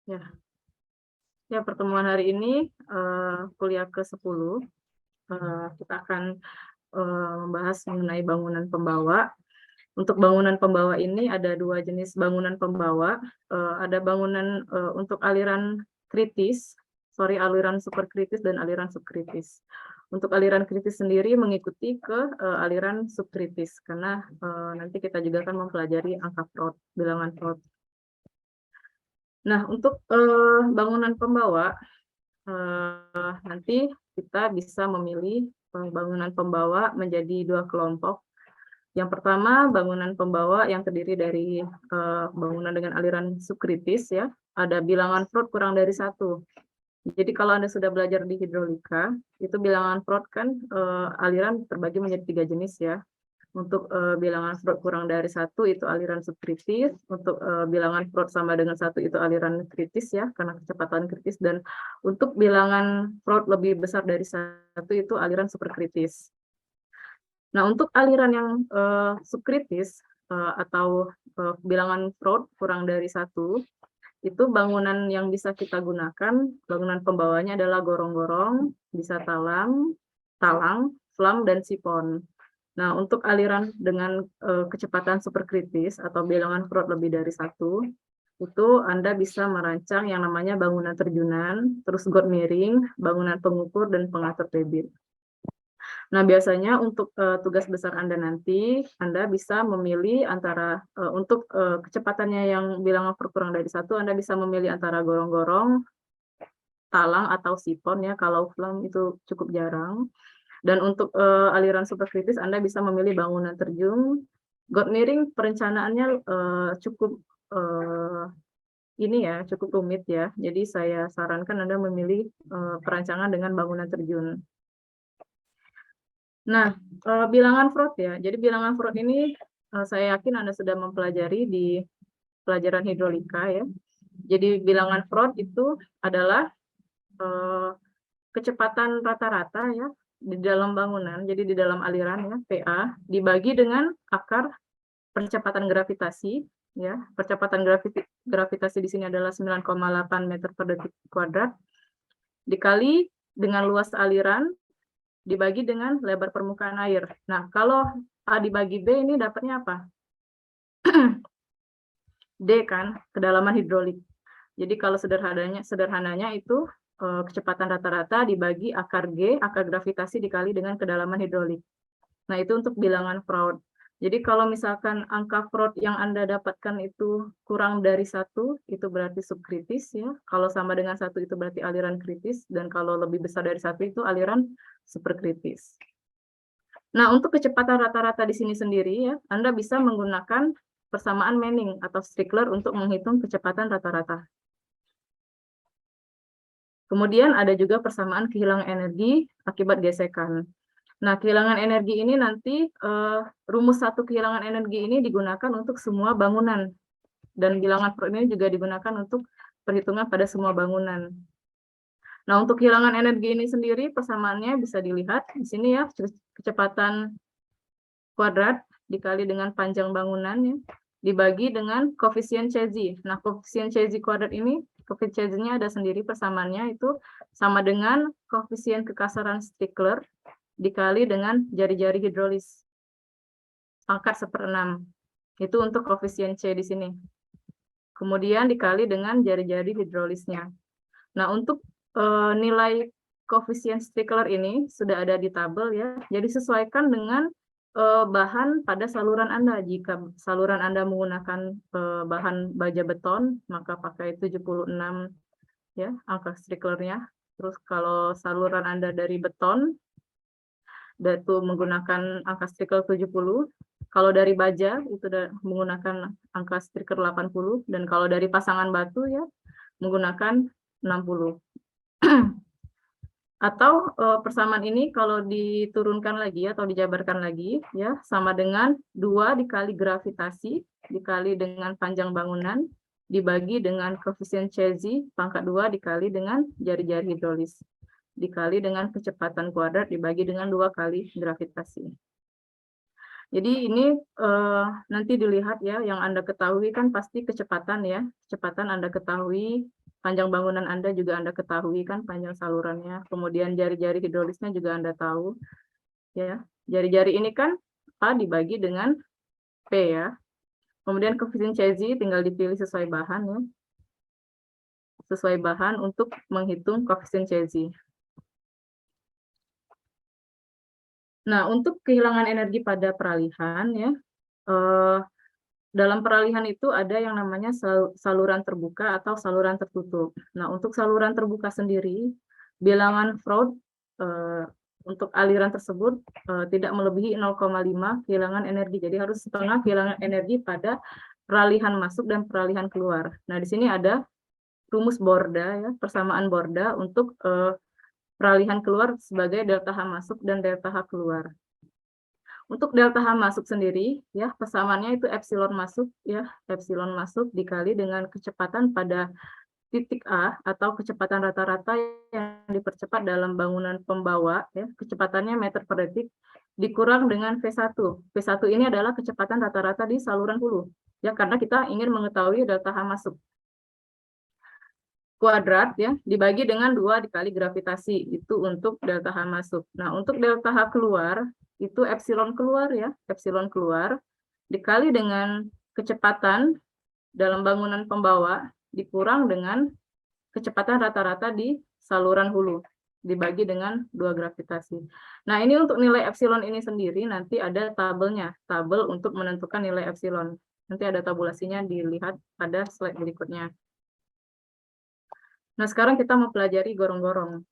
Ya, ya pertemuan hari ini kuliah ke-10 kita akan membahas mengenai bangunan pembawa. Untuk bangunan pembawa ini ada dua jenis bangunan pembawa. Ada bangunan untuk aliran kritis, aliran superkritis dan aliran subkritis. Untuk aliran kritis sendiri mengikuti ke aliran subkritis karena nanti kita juga akan mempelajari angka Freud, bilangan Freud. Nah, untuk bangunan pembawa nanti kita bisa memilih bangunan pembawa menjadi dua kelompok. Yang pertama, bangunan pembawa yang terdiri dari bangunan dengan aliran subkritis, ya. Ada bilangan Freud kurang dari 1. Jadi kalau Anda sudah belajar di hidrolika, itu bilangan Freud kan aliran terbagi menjadi 3 jenis, ya. Untuk bilangan Freud kurang dari 1 itu aliran subkritis, untuk bilangan Freud sama dengan 1 itu aliran kritis, ya, karena kecepatan kritis, dan untuk bilangan Freud lebih besar dari 1 itu aliran superkritis. Nah, untuk aliran yang subkritis atau bilangan Freud kurang dari 1, itu bangunan yang bisa kita gunakan, bangunan pembawanya adalah gorong-gorong, bisa talang, flam, dan sifon. Nah, untuk aliran dengan kecepatan superkritis atau bilangan Freud lebih dari 1, itu Anda bisa merancang yang namanya bangunan terjunan, terus got miring, bangunan pengukur, dan pengatur debit. Nah, biasanya untuk tugas besar Anda nanti, Anda bisa memilih antara untuk kecepatannya yang bilangan Freud kurang dari 1, Anda bisa memilih antara gorong-gorong, talang, atau sifon, ya, kalau flam itu cukup jarang. Dan untuk aliran superkritis Anda bisa memilih bangunan terjun. Got miring perencanaannya cukup cukup rumit, ya. Jadi saya sarankan Anda memilih perancangan dengan bangunan terjun. Nah, bilangan Freud, ya. Jadi bilangan Freud ini saya yakin Anda sudah mempelajari di pelajaran hidrolika, ya. Jadi bilangan Freud itu adalah kecepatan rata-rata, ya, di dalam bangunan, jadi di dalam aliran, ya, PA, dibagi dengan akar percepatan gravitasi, ya. Percepatan gravitasi di sini adalah 9,8 meter per detik kuadrat, dikali dengan luas aliran, dibagi dengan lebar permukaan air. Nah, kalau A dibagi B ini dapatnya apa? D kan, kedalaman hidrolik. Jadi kalau sederhananya itu kecepatan rata-rata dibagi akar G, akar gravitasi dikali dengan kedalaman hidrolik. Nah, itu untuk bilangan Freud. Jadi kalau misalkan angka Freud yang Anda dapatkan itu kurang dari 1, itu berarti subkritis, ya. Kalau sama dengan 1 itu berarti aliran kritis, dan kalau lebih besar dari 1 itu aliran superkritis. Nah, untuk kecepatan rata-rata di sini sendiri, ya, Anda bisa menggunakan persamaan Manning atau Strickler untuk menghitung kecepatan rata-rata. Kemudian ada juga persamaan kehilangan energi akibat gesekan. Nah, kehilangan energi ini nanti, rumus satu kehilangan energi ini digunakan untuk semua bangunan. Dan bilangan Freud ini juga digunakan untuk perhitungan pada semua bangunan. Nah, untuk kehilangan energi ini sendiri persamaannya bisa dilihat di sini, ya, kecepatan kuadrat dikali dengan panjang bangunannya, dibagi dengan koefisien Cesi. Nah, koefisien Cesi kuadrat ini, koefisien Cesi-nya ada sendiri, persamaannya itu sama dengan koefisien kekasaran Strickler dikali dengan jari-jari hidrolis, pangkat 1/6. Itu untuk koefisien C di sini. Kemudian dikali dengan jari-jari hidrolisnya. Nah, untuk nilai koefisien Strickler ini sudah ada di tabel, ya. Jadi sesuaikan dengan bahan pada saluran Anda. Jika saluran Anda menggunakan bahan baja beton, maka pakai 76, ya, angka Stricklernya. Terus kalau saluran Anda dari beton, itu menggunakan angka Strickler 70. Kalau dari baja itu menggunakan angka Strickler 80, dan kalau dari pasangan batu, ya, menggunakan 60. Atau persamaan ini kalau diturunkan lagi atau dijabarkan lagi, ya, sama dengan 2 dikali gravitasi dikali dengan panjang bangunan dibagi dengan koefisien Cesi pangkat 2 dikali dengan jari-jari hidrolis dikali dengan kecepatan kuadrat dibagi dengan 2 kali gravitasi. Jadi ini nanti dilihat, ya, yang Anda ketahui kan pasti kecepatan, ya. Kecepatan Anda ketahui panjang bangunan Anda juga Anda ketahui kan, panjang salurannya. Kemudian jari-jari hidrolisnya juga Anda tahu. Ya, jari-jari ini kan A dibagi dengan P ya. Kemudian koefisien Cesi tinggal dipilih sesuai bahan ya. Sesuai bahan untuk menghitung koefisien Cesi. Nah, untuk kehilangan energi pada peralihan ya, dalam peralihan itu ada yang namanya saluran terbuka atau saluran tertutup. Nah, untuk saluran terbuka sendiri, bilangan Freud untuk aliran tersebut tidak melebihi 0,5 kehilangan energi. Jadi harus setengah kehilangan energi pada peralihan masuk dan peralihan keluar. Nah, di sini ada rumus Borda ya, persamaan Borda untuk peralihan keluar sebagai delta H masuk dan delta H keluar. Untuk delta H masuk sendiri, ya persamaannya itu epsilon masuk, ya epsilon masuk dikali dengan kecepatan pada titik A atau kecepatan rata-rata yang dipercepat dalam bangunan pembawa, ya kecepatannya meter per detik dikurang dengan V1. V1 ini adalah kecepatan rata-rata di saluran hulu, ya karena kita ingin mengetahui delta H masuk. Kuadrat ya dibagi dengan 2 dikali gravitasi itu untuk delta H masuk. Nah, untuk delta H keluar itu epsilon keluar ya, epsilon keluar dikali dengan kecepatan dalam bangunan pembawa dikurang dengan kecepatan rata-rata di saluran hulu dibagi dengan 2 gravitasi. Nah, ini untuk nilai epsilon ini sendiri nanti ada tabelnya, tabel untuk menentukan nilai epsilon. Nanti ada tabulasinya dilihat pada slide berikutnya. Nah, sekarang kita mau pelajari gorong-gorong.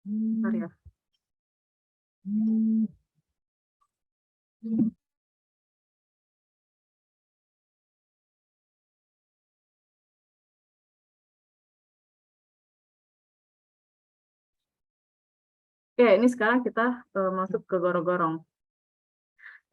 Bentar ya. Oke, ini sekarang kita masuk ke gorong-gorong.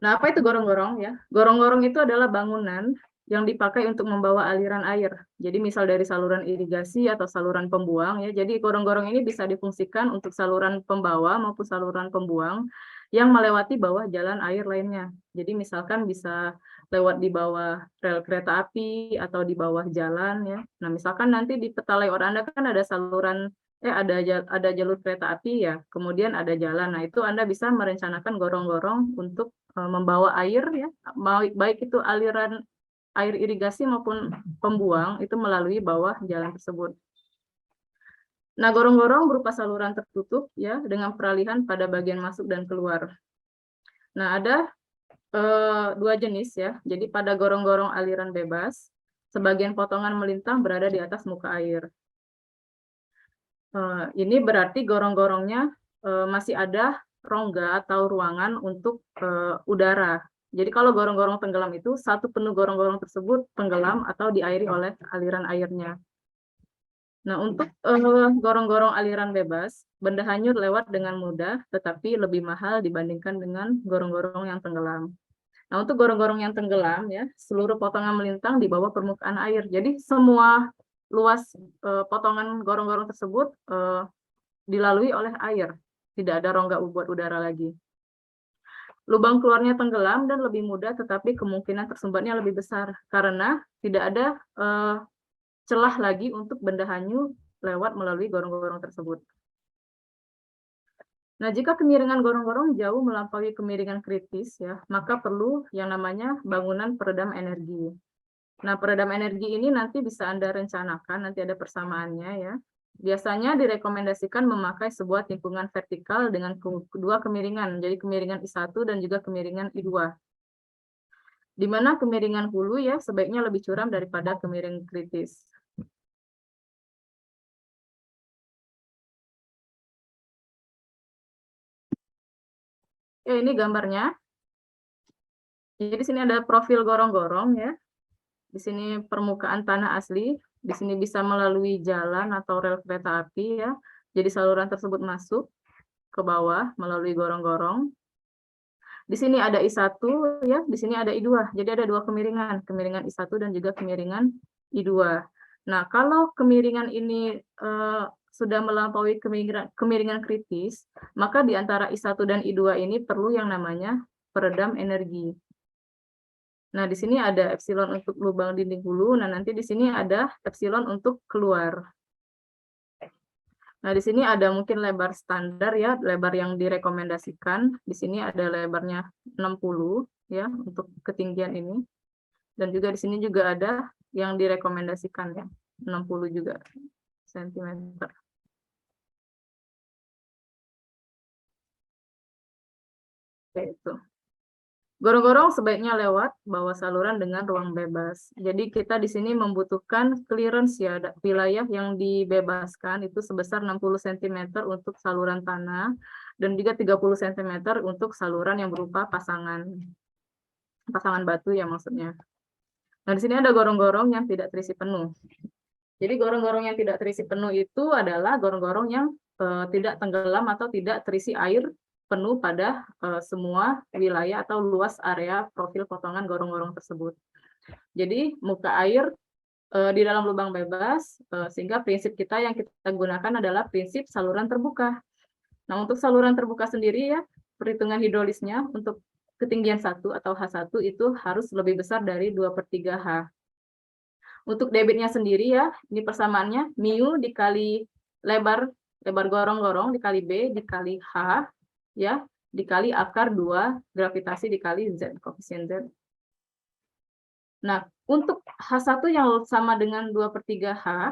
Nah, apa itu gorong-gorong ya? Gorong-gorong itu adalah bangunan yang dipakai untuk membawa aliran air. Jadi misal dari saluran irigasi atau saluran pembuang ya. Jadi gorong-gorong ini bisa difungsikan untuk saluran pembawa maupun saluran pembuang yang melewati bawah jalan air lainnya. Jadi misalkan bisa lewat di bawah rel kereta api atau di bawah jalan ya. Nah, misalkan nanti di Petalai Oranda kan ada saluran ada jalur kereta api ya, kemudian ada jalan. Nah, itu Anda bisa merencanakan gorong-gorong untuk membawa air ya, baik itu aliran air irigasi maupun pembuang itu melalui bawah jalan tersebut. Nah, gorong-gorong berupa saluran tertutup ya dengan peralihan pada bagian masuk dan keluar. Nah, ada 2 jenis ya. Jadi pada gorong-gorong aliran bebas, sebagian potongan melintang berada di atas muka air. Ini berarti gorong-gorongnya masih ada rongga atau ruangan untuk udara. Jadi kalau gorong-gorong tenggelam itu satu penuh gorong-gorong tersebut tenggelam atau diairi oleh aliran airnya. Nah, untuk gorong-gorong aliran bebas, benda hanyut lewat dengan mudah, tetapi lebih mahal dibandingkan dengan gorong-gorong yang tenggelam. Nah, untuk gorong-gorong yang tenggelam ya, seluruh potongan melintang di bawah permukaan air. Jadi semua luas potongan gorong-gorong tersebut dilalui oleh air, tidak ada rongga buat udara lagi. Lubang keluarnya tenggelam dan lebih mudah, tetapi kemungkinan tersumbatnya lebih besar karena tidak ada celah lagi untuk benda hanyut lewat melalui gorong-gorong tersebut. Nah, jika kemiringan gorong-gorong jauh melampaui kemiringan kritis ya, maka perlu yang namanya bangunan peredam energi. Nah, peredam energi ini nanti bisa Anda rencanakan, nanti ada persamaannya ya. Biasanya direkomendasikan memakai sebuah tikungan vertikal dengan kedua kemiringan, jadi kemiringan I1 dan juga kemiringan I2. Di mana kemiringan hulu ya sebaiknya lebih curam daripada kemiringan kritis. Ini gambarnya. Jadi di sini ada profil gorong-gorong ya. Di sini permukaan tanah asli, di sini bisa melalui jalan atau rel kereta api ya. Jadi saluran tersebut masuk ke bawah melalui gorong-gorong. Di sini ada I1 ya, di sini ada I2. Jadi ada 2 kemiringan, kemiringan I1 dan juga kemiringan I2. Nah, kalau kemiringan ini sudah melampaui kemiringan kritis, maka di antara I1 dan I2 ini perlu yang namanya peredam energi. Nah, di sini ada epsilon untuk lubang dinding hulu. Nah, nanti di sini ada epsilon untuk keluar. Nah, di sini ada mungkin lebar standar ya, lebar yang direkomendasikan. Di sini ada lebarnya 60 ya untuk ketinggian ini. Dan juga di sini juga ada yang direkomendasikan ya, 60 juga cm. Itu. Gorong-gorong sebaiknya lewat bawah saluran dengan ruang bebas. Jadi kita di sini membutuhkan clearance ya, wilayah yang dibebaskan itu sebesar 60 cm untuk saluran tanah dan juga 30 cm untuk saluran yang berupa pasangan batu ya maksudnya. Nah, di sini ada gorong-gorong yang tidak terisi penuh. Jadi gorong-gorong yang tidak terisi penuh itu adalah gorong-gorong yang tidak tenggelam atau tidak terisi air penuh pada semua wilayah atau luas area profil potongan gorong-gorong tersebut. Jadi muka air di dalam lubang bebas, sehingga prinsip kita yang kita gunakan adalah prinsip saluran terbuka. Nah, untuk saluran terbuka sendiri ya, perhitungan hidrolisnya untuk ketinggian 1 atau H1 itu harus lebih besar dari 2/3 H. Untuk debitnya sendiri ya, ini persamaannya mu dikali lebar gorong-gorong dikali B dikali H ya, dikali akar 2 gravitasi dikali Z, koefisien Z. Nah, untuk H1 yang sama dengan 2/3 H,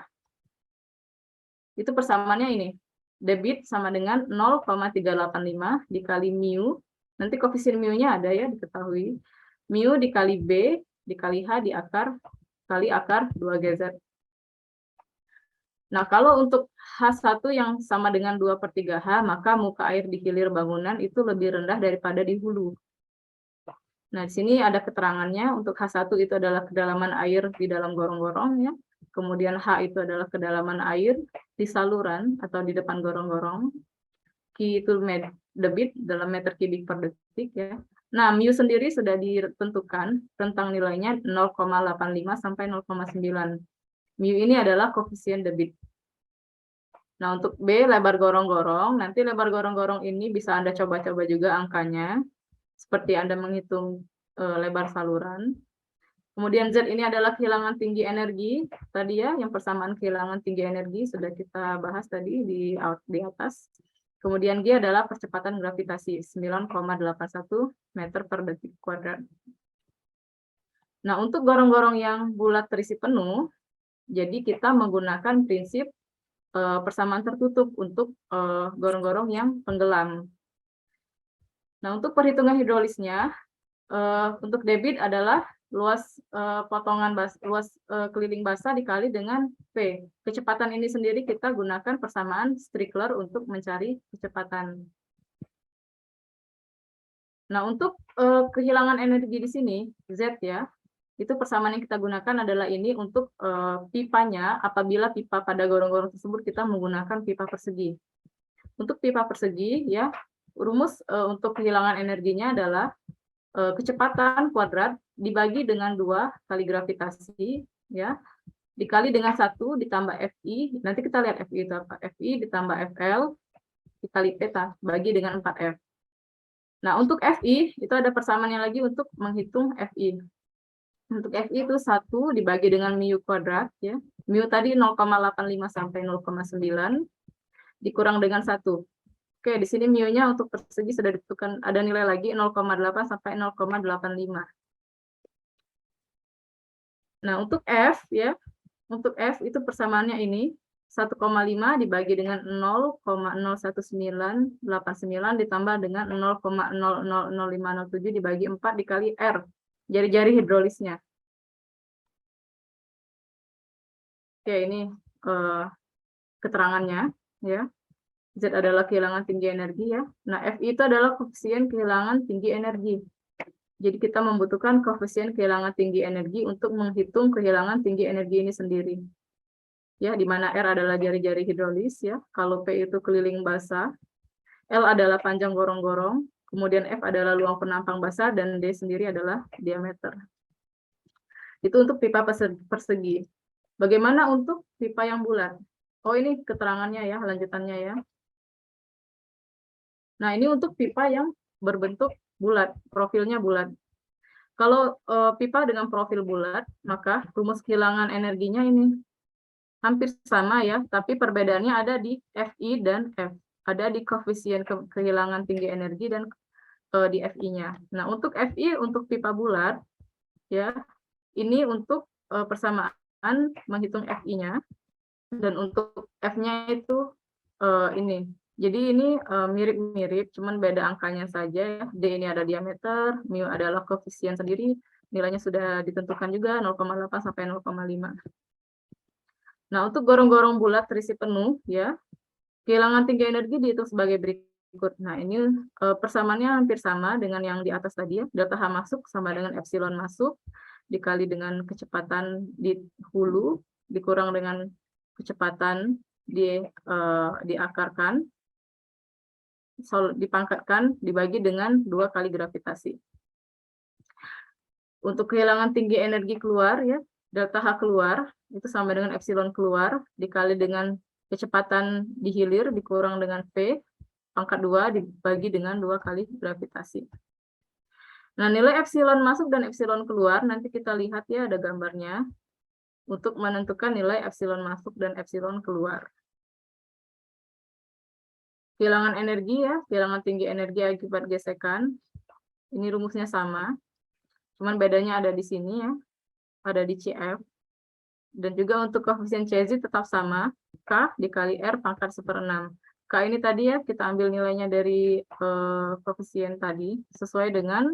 itu persamaannya ini. Debit sama dengan 0,385 dikali mu, nanti koefisien mu-nya ada ya, diketahui. Mu dikali B dikali H di akar kali akar 2GZ. Nah, kalau untuk H1 yang sama dengan 2/3 H, maka muka air di hilir bangunan itu lebih rendah daripada di hulu. Nah, di sini ada keterangannya. Untuk H1 itu adalah kedalaman air di dalam gorong-gorong ya. Kemudian H itu adalah kedalaman air di saluran atau di depan gorong-gorong. Q itu debit dalam meter kubik per detik ya. Nah, mu sendiri sudah ditentukan, rentang nilainya 0,85 sampai 0,9. Mu ini adalah koefisien debit. Nah, untuk B, lebar gorong-gorong. Nanti lebar gorong-gorong ini bisa Anda coba-coba juga angkanya, seperti Anda menghitung lebar saluran. Kemudian Z ini adalah kehilangan tinggi energi. Tadi ya, yang persamaan kehilangan tinggi energi sudah kita bahas tadi di atas. Kemudian G adalah percepatan gravitasi, 9,81 meter per detik kuadrat. Nah, untuk gorong-gorong yang bulat terisi penuh, jadi kita menggunakan prinsip persamaan tertutup untuk gorong-gorong yang tenggelam. Nah, untuk perhitungan hidrolisnya, untuk debit adalah luas potongan luas keliling basah dikali dengan P. Kecepatan ini sendiri kita gunakan persamaan Strickler untuk mencari kecepatan. Nah, untuk kehilangan energi di sini, Z ya, itu persamaan yang kita gunakan adalah ini untuk pipanya, apabila pipa pada gorong-gorong tersebut kita menggunakan pipa persegi. Untuk pipa persegi, ya, rumus untuk kehilangan energinya adalah kecepatan kuadrat dibagi dengan 2 kali gravitasi, ya, dikali dengan 1 ditambah FI, nanti kita lihat FI itu apa, FI ditambah FL dikali theta, bagi dengan 4F. Nah, untuk FI, itu ada persamaannya lagi untuk menghitung FI. Untuk FI itu 1 dibagi dengan mu kuadrat, ya. Mu tadi 0,85 sampai 0,9, dikurang dengan 1. Oke, di sini mu-nya untuk persegi sudah ditentukan, ada nilai lagi 0,8 sampai 0,85. Nah, untuk F, ya, untuk F itu persamaannya ini, 1,5 dibagi dengan 0,01989 ditambah dengan 0,000507 dibagi 4 dikali R, jari-jari hidrolisnya. Oke, ini keterangannya, ya. Z adalah kehilangan tinggi energi, ya. Nah, Fi itu adalah koefisien kehilangan tinggi energi. Jadi kita membutuhkan koefisien kehilangan tinggi energi untuk menghitung kehilangan tinggi energi ini sendiri. Ya, di mana R adalah jari-jari hidrolis, ya. Kalau P itu keliling basah, L adalah panjang gorong-gorong, kemudian F adalah luang penampang basah, dan D sendiri adalah diameter. Itu untuk pipa persegi. Bagaimana untuk pipa yang bulat? Oh, ini keterangannya ya, lanjutannya ya. Nah, ini untuk pipa yang berbentuk bulat, profilnya bulat. Kalau pipa dengan profil bulat, maka rumus kehilangan energinya ini hampir sama ya, tapi perbedaannya ada di FI dan F. Ada di koefisien kehilangan tinggi energi dan di FI-nya. Nah, untuk FI untuk pipa bulat ya, ini untuk persamaan menghitung FI-nya, dan untuk F-nya itu ini. Jadi ini mirip-mirip, cuman beda angkanya saja ya. D ini ada diameter, mu adalah koefisien sendiri, nilainya sudah ditentukan juga 0,8 sampai 0,5. Nah, untuk gorong-gorong bulat terisi penuh ya, kehilangan tinggi energi dihitung sebagai berikut. Nah, ini persamaannya hampir sama dengan yang di atas tadi ya. Delta H masuk sama dengan epsilon masuk dikali dengan kecepatan di hulu dikurang dengan kecepatan diakarkan, dipangkatkan, dibagi dengan 2 kali gravitasi. Untuk kehilangan tinggi energi keluar ya, delta H keluar itu sama dengan epsilon keluar dikali dengan kecepatan di hilir dikurang dengan V pangkat 2 dibagi dengan 2 kali gravitasi. Nah, nilai epsilon masuk dan epsilon keluar nanti kita lihat ya, ada gambarnya untuk menentukan nilai epsilon masuk dan epsilon keluar. Kehilangan energi ya, kehilangan tinggi energi akibat gesekan. Ini rumusnya sama, cuman bedanya ada di sini ya, ada di CF. Dan juga untuk koefisien Cz tetap sama, K dikali R pangkat 1/6. K ini tadi ya, kita ambil nilainya dari koefisien tadi, sesuai dengan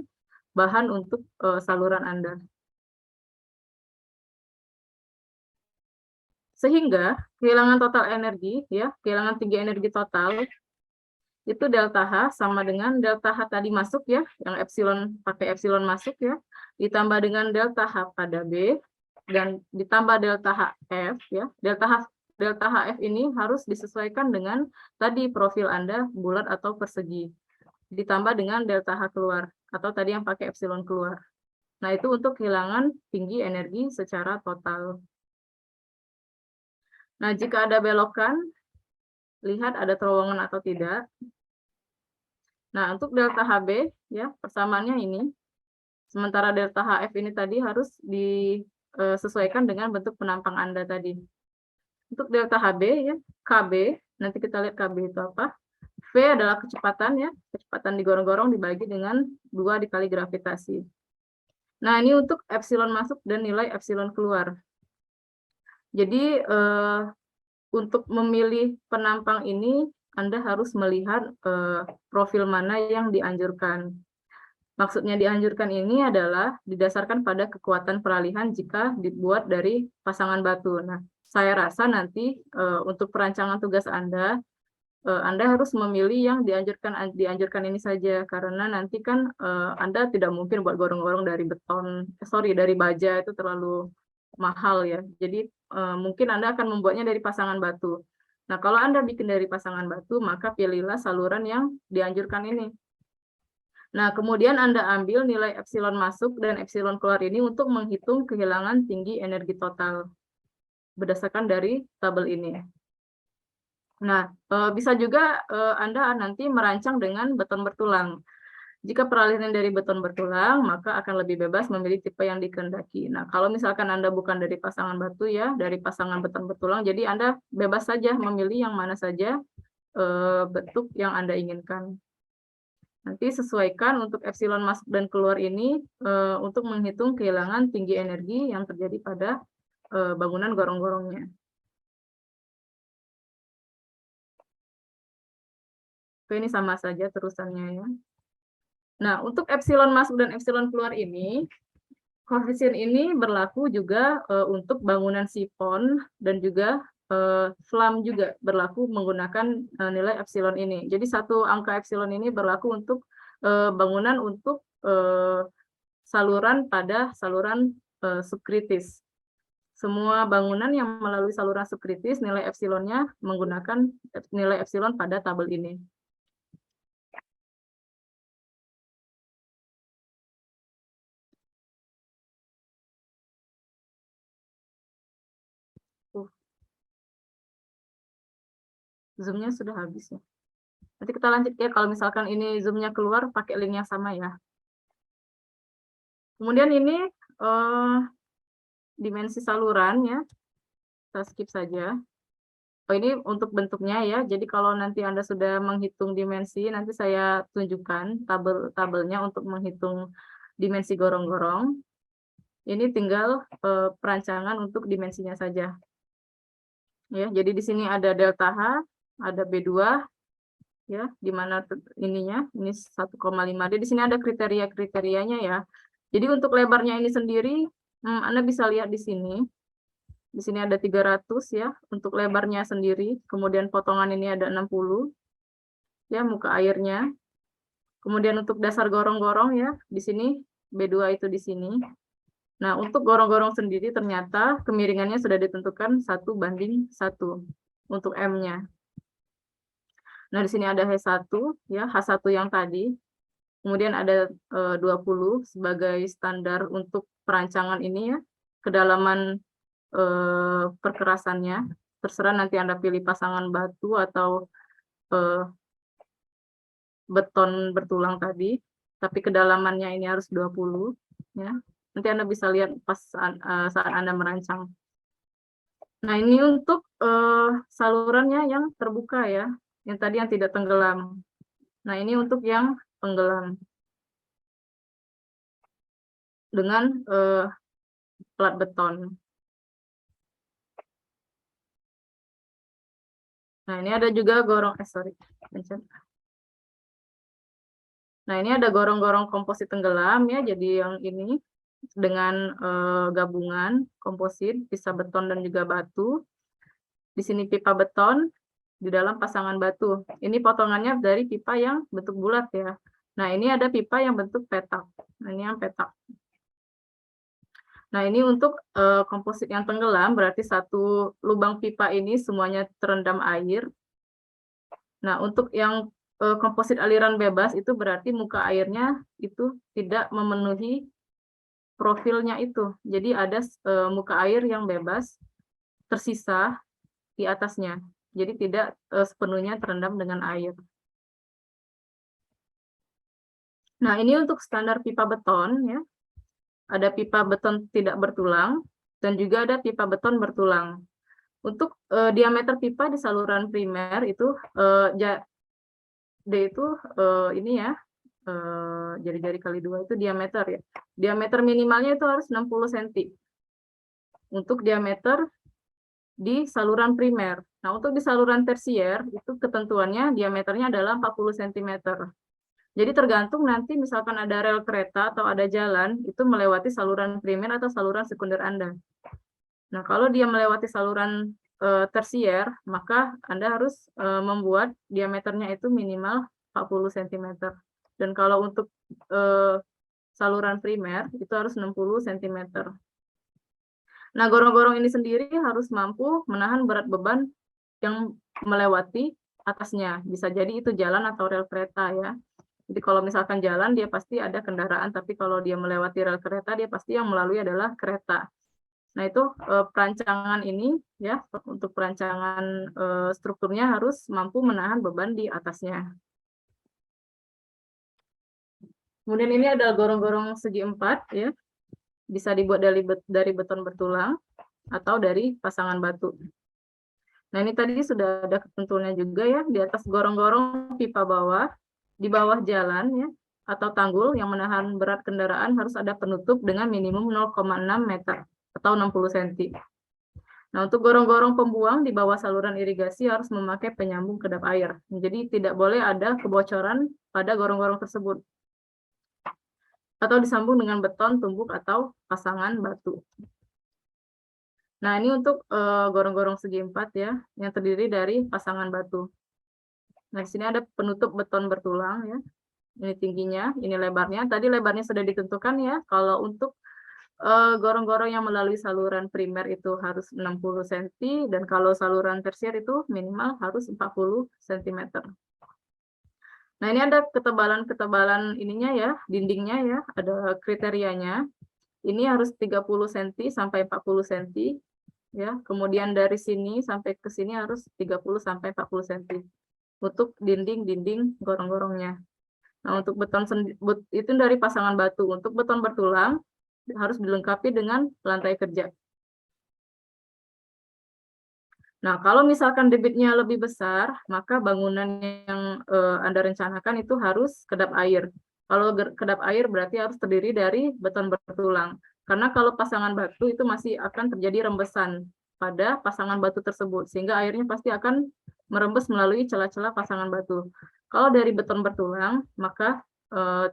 bahan untuk saluran Anda. Sehingga kehilangan total energi, ya, kehilangan tinggi energi total, itu delta H sama dengan delta H tadi masuk ya, yang epsilon pakai epsilon masuk ya, ditambah dengan delta H pada B, dan ditambah delta HF ya. Delta HF ini harus disesuaikan dengan tadi profil Anda bulat atau persegi. Ditambah dengan delta H keluar atau tadi yang pakai epsilon keluar. Nah, itu untuk kehilangan tinggi energi secara total. Nah, jika ada belokan, lihat ada terowongan atau tidak. Nah, untuk delta HB, ya, persamaannya ini. Sementara delta HF ini tadi harus disesuaikan dengan bentuk penampang Anda tadi. Untuk delta HB, ya, KB, nanti kita lihat KB itu apa. V adalah kecepatan, ya, kecepatan digorong-gorong dibagi dengan 2 dikali gravitasi. Nah, ini untuk epsilon masuk dan nilai epsilon keluar. Jadi, untuk memilih penampang ini, Anda harus melihat profil mana yang dianjurkan. Maksudnya dianjurkan ini adalah didasarkan pada kekuatan peralihan jika dibuat dari pasangan batu. Nah, saya rasa nanti untuk perancangan tugas Anda harus memilih yang dianjurkan ini saja, karena nanti kan Anda tidak mungkin buat gorong-gorong dari dari baja, itu terlalu mahal ya. Jadi mungkin Anda akan membuatnya dari pasangan batu. Nah, kalau Anda bikin dari pasangan batu, maka pilihlah saluran yang dianjurkan ini. Nah, kemudian Anda ambil nilai epsilon masuk dan epsilon keluar ini untuk menghitung kehilangan tinggi energi total berdasarkan dari tabel ini. Nah, bisa juga Anda nanti merancang dengan beton bertulang. Jika peralihan dari beton bertulang, maka akan lebih bebas memilih tipe yang dikehendaki. Nah, kalau misalkan Anda bukan dari pasangan batu ya, dari pasangan beton bertulang, jadi Anda bebas saja memilih yang mana saja bentuk yang Anda inginkan. Nanti sesuaikan untuk epsilon masuk dan keluar ini untuk menghitung kehilangan tinggi energi yang terjadi pada bangunan gorong-gorongnya. Oke, ini sama saja terusannya ya. Nah, untuk epsilon masuk dan epsilon keluar ini, koefisien ini berlaku juga untuk bangunan sifon dan juga flam juga berlaku menggunakan nilai epsilon ini. Jadi satu angka epsilon ini berlaku untuk bangunan untuk saluran pada saluran subkritis. Semua bangunan yang melalui saluran subkritis nilai epsilonnya menggunakan nilai epsilon pada tabel ini. Zoom-nya sudah habis ya. Nanti kita lanjut ya, kalau misalkan ini Zoom-nya keluar, pakai link yang sama ya. Kemudian ini dimensi saluran ya, kita skip saja. Oh, ini untuk bentuknya ya. Jadi kalau nanti Anda sudah menghitung dimensi, nanti saya tunjukkan tabelnya untuk menghitung dimensi gorong-gorong. Ini tinggal perancangan untuk dimensinya saja. Ya, jadi di sini ada delta H, ada B2 ya, di mana ininya ini 1,5D. Di sini ada kriteria-kriterianya ya. Jadi untuk lebarnya ini sendiri Anda bisa lihat di sini. Di sini ada 300 ya untuk lebarnya sendiri. Kemudian potongan ini ada 60 ya muka airnya. Kemudian untuk dasar gorong-gorong ya di sini B2 itu di sini. Nah, untuk gorong-gorong sendiri ternyata kemiringannya sudah ditentukan 1:1 untuk M-nya. Nah, di sini ada H1 ya, H1 yang tadi. Kemudian ada 20 sebagai standar untuk perancangan ini ya. Kedalaman perkerasannya terserah nanti Anda pilih pasangan batu atau beton bertulang tadi, tapi kedalamannya ini harus 20 ya. Nanti Anda bisa lihat pas saat Anda merancang. Nah, ini untuk salurannya yang terbuka ya, yang tadi yang tidak tenggelam. Nah, ini untuk yang tenggelam dengan plat beton. Nah, ini ada juga Nah, ini ada gorong-gorong komposit tenggelam ya, jadi yang ini dengan gabungan komposit, bisa beton dan juga batu. Di sini pipa beton, di dalam pasangan batu. Ini potongannya dari pipa yang bentuk bulat ya. Nah, ini ada pipa yang bentuk petak. Nah, ini yang petak. Nah, ini untuk komposit yang tenggelam, berarti satu lubang pipa ini semuanya terendam air. Nah, untuk yang komposit aliran bebas itu berarti muka airnya itu tidak memenuhi profilnya itu. Jadi ada muka air yang bebas tersisa di atasnya. Jadi tidak sepenuhnya terendam dengan air. Nah, ini untuk standar pipa beton ya. Ada pipa beton tidak bertulang dan juga ada pipa beton bertulang. Untuk diameter pipa di saluran primer itu D itu ini ya, jari-jari kali 2 itu diameter ya. Diameter minimalnya itu harus 60 cm. Untuk diameter di saluran primer. Nah, untuk di saluran tersier itu ketentuannya diameternya adalah 40 cm. Jadi tergantung nanti misalkan ada rel kereta atau ada jalan, itu melewati saluran primer atau saluran sekunder Anda. Nah, kalau dia melewati saluran tersier, maka Anda harus membuat diameternya itu minimal 40 cm. Dan kalau untuk saluran primer, itu harus 60 cm. Nah, gorong-gorong ini sendiri harus mampu menahan berat beban yang melewati atasnya. Bisa jadi itu jalan atau rel kereta ya. Jadi kalau misalkan jalan dia pasti ada kendaraan, tapi kalau dia melewati rel kereta dia pasti yang melalui adalah kereta. Nah, itu perancangan ini ya, untuk perancangan strukturnya harus mampu menahan beban di atasnya. Kemudian ini ada gorong-gorong segi 4 ya. Bisa dibuat dari beton bertulang atau dari pasangan batu. Nah, ini tadi sudah ada ketentuannya juga ya, di atas gorong-gorong pipa bawah, di bawah jalan ya, atau tanggul yang menahan berat kendaraan harus ada penutup dengan minimum 0,6 meter atau 60 cm. Nah, untuk gorong-gorong pembuang di bawah saluran irigasi harus memakai penyambung kedap air. Jadi tidak boleh ada kebocoran pada gorong-gorong tersebut. Atau disambung dengan beton, tumbuk, atau pasangan batu. Nah, ini untuk gorong-gorong segi 4 ya, yang terdiri dari pasangan batu. Nah, di sini ada penutup beton bertulang ya. Ini tingginya, ini lebarnya. Tadi lebarnya sudah ditentukan ya. Kalau untuk gorong-gorong yang melalui saluran primer itu harus 60 cm, dan kalau saluran tersier itu minimal harus 40 cm. Nah, ini ada ketebalan ininya ya, dindingnya ya, ada kriterianya. Ini harus 30 cm sampai 40 cm. Ya, kemudian dari sini sampai ke sini harus 30 sampai 40 cm untuk dinding-dinding gorong-gorongnya. Nah, untuk itu dari pasangan batu. Untuk beton bertulang harus dilengkapi dengan lantai kerja. Nah, kalau misalkan debitnya lebih besar, maka bangunan yang Anda rencanakan itu harus kedap air. Kalau kedap air berarti harus terdiri dari beton bertulang. Karena kalau pasangan batu itu masih akan terjadi rembesan pada pasangan batu tersebut, sehingga airnya pasti akan merembes melalui celah-celah pasangan batu. Kalau dari beton bertulang, maka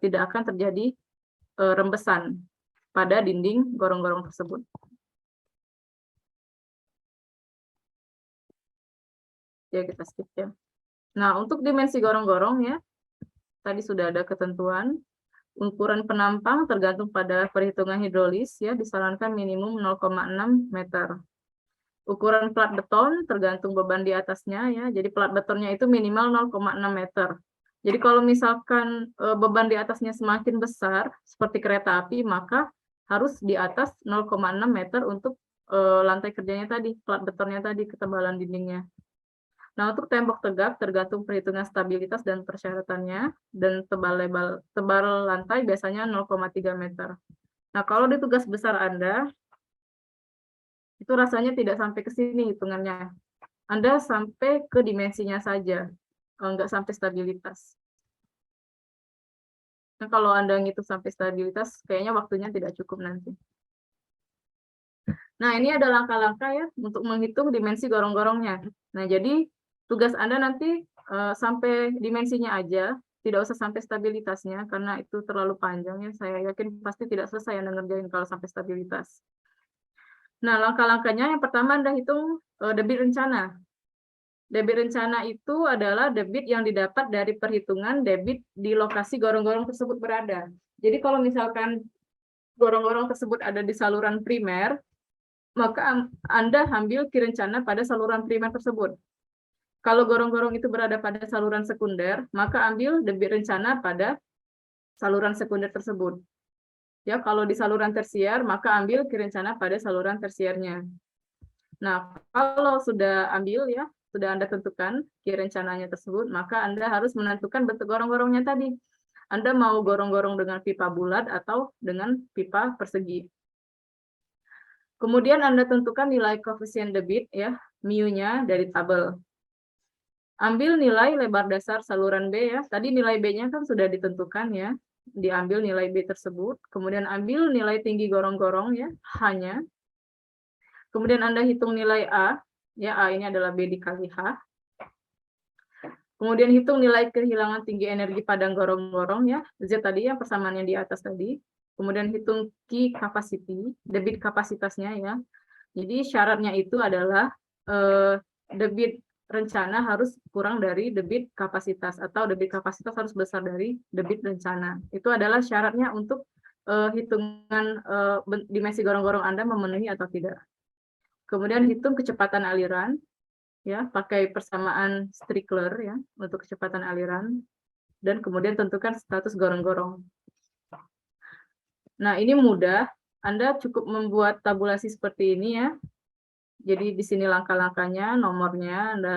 tidak akan terjadi rembesan pada dinding gorong-gorong tersebut. Ya, kita skip ya. Nah, untuk dimensi gorong-gorong ya, tadi sudah ada ketentuan. Ukuran penampang tergantung pada perhitungan hidrolis ya, disarankan minimum 0,6 meter. Ukuran plat beton tergantung beban di atasnya ya. Jadi plat betonnya itu minimal 0,6 meter. Jadi kalau misalkan beban di atasnya semakin besar seperti kereta api, maka harus di atas 0,6 meter untuk lantai kerjanya tadi, plat betonnya tadi, ketebalan dindingnya. Nah, untuk tembok tegak tergantung perhitungan stabilitas dan persyaratannya, dan tebal lantai biasanya 0,3 meter. Nah, kalau di tugas besar Anda, itu rasanya tidak sampai ke sini hitungannya. Anda sampai ke dimensinya saja, nggak sampai stabilitas. Nah, kalau Anda ngitung sampai stabilitas, kayaknya waktunya tidak cukup nanti. Nah, ini ada langkah-langkah ya untuk menghitung dimensi gorong-gorongnya. Nah, jadi tugas Anda nanti sampai dimensinya aja, tidak usah sampai stabilitasnya, karena itu terlalu panjang ya. Saya yakin pasti tidak selesai Anda ngerjain kalau sampai stabilitas. Nah, langkah-langkahnya yang pertama Anda hitung debit rencana. Debit rencana itu adalah debit yang didapat dari perhitungan debit di lokasi gorong-gorong tersebut berada. Jadi kalau misalkan gorong-gorong tersebut ada di saluran primer, maka Anda ambil Ki rencana pada saluran primer tersebut. Kalau gorong-gorong itu berada pada saluran sekunder, maka ambil debit rencana pada saluran sekunder tersebut. Ya, kalau di saluran tersier, maka ambil Ki rencana pada saluran tersiernya. Nah, kalau sudah ambil ya, sudah Anda tentukan Ki rencananya tersebut, maka Anda harus menentukan bentuk gorong-gorongnya tadi. Anda mau gorong-gorong dengan pipa bulat atau dengan pipa persegi. Kemudian Anda tentukan nilai koefisien debit ya, mu-nya dari tabel. Ambil nilai lebar dasar saluran B ya. Tadi nilai B-nya kan sudah ditentukan ya. Diambil nilai B tersebut. Kemudian ambil nilai tinggi gorong-gorong ya, H-nya. Kemudian Anda hitung nilai A. Ya, A ini adalah B dikali H. Kemudian hitung nilai kehilangan tinggi energi padang gorong-gorong ya. Z tadi yang persamaannya di atas tadi. Kemudian hitung Q capacity, debit kapasitasnya ya. Jadi syaratnya itu adalah debit rencana harus kurang dari debit kapasitas, atau debit kapasitas harus besar dari debit rencana. Itu adalah syaratnya untuk hitungan dimensi gorong-gorong Anda memenuhi atau tidak. Kemudian hitung kecepatan aliran, ya, pakai persamaan Strickler ya untuk kecepatan aliran, dan kemudian tentukan status gorong-gorong. Nah, ini mudah. Anda cukup membuat tabulasi seperti ini ya. Jadi di sini langkah-langkahnya, nomornya Anda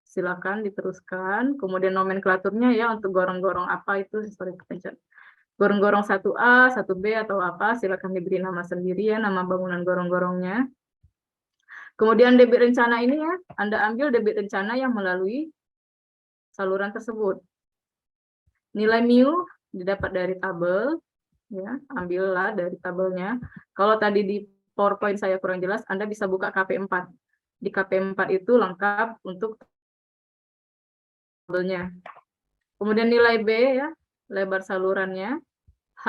silakan diteruskan. Kemudian nomenklaturnya ya untuk gorong-gorong apa itu, sorry kepencet. Gorong-gorong 1A, 1B atau apa, silakan diberi nama sendiri ya, nama bangunan gorong-gorongnya. Kemudian debit rencana ini ya, Anda ambil debit rencana yang melalui saluran tersebut. Nilai mu didapat dari tabel, ya, ambillah dari tabelnya. Kalau tadi di PowerPoint saya kurang jelas, Anda bisa buka KP4. Di KP4 itu lengkap untuk tabelnya. Kemudian nilai B ya, lebar salurannya, H,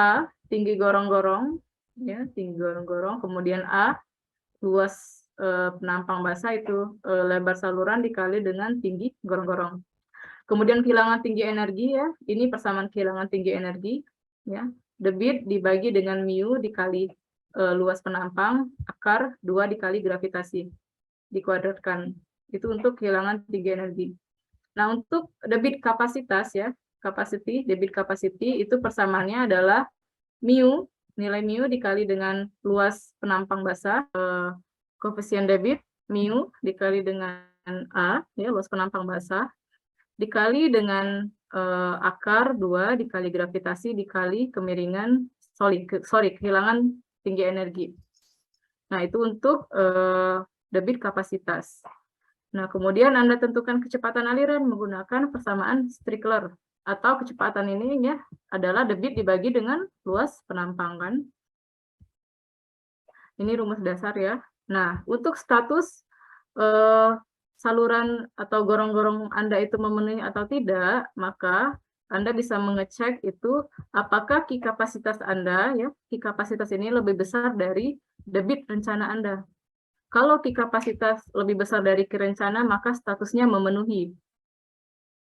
tinggi gorong-gorong, ya, tinggi gorong-gorong, kemudian A, luas penampang basah itu lebar saluran dikali dengan tinggi gorong-gorong. Kemudian kehilangan tinggi energi ya, ini persamaan kehilangan tinggi energi ya. Debit dibagi dengan mu dikali luas penampang akar 2 dikali gravitasi dikuadratkan. Itu untuk kehilangan tinggi energi. Nah, untuk debit kapasitas ya, debit capacity itu persamaannya adalah mu, nilai mu dikali dengan luas penampang basah, koefisien debit mu dikali dengan A ya, luas penampang basah, dikali dengan akar 2 dikali gravitasi dikali kemiringan, kehilangan tinggi energi. Nah, itu untuk debit kapasitas. Nah, kemudian Anda tentukan kecepatan aliran menggunakan persamaan Strickler, atau kecepatan ini ya adalah debit dibagi dengan luas penampang kan. Ini rumus dasar ya. Nah, untuk status saluran atau gorong-gorong Anda itu memenuhi atau tidak, maka Anda bisa mengecek itu apakah Q kapasitas Anda ya, Q kapasitas ini lebih besar dari debit rencana Anda. Kalau Q kapasitas lebih besar dari Q rencana, maka statusnya memenuhi.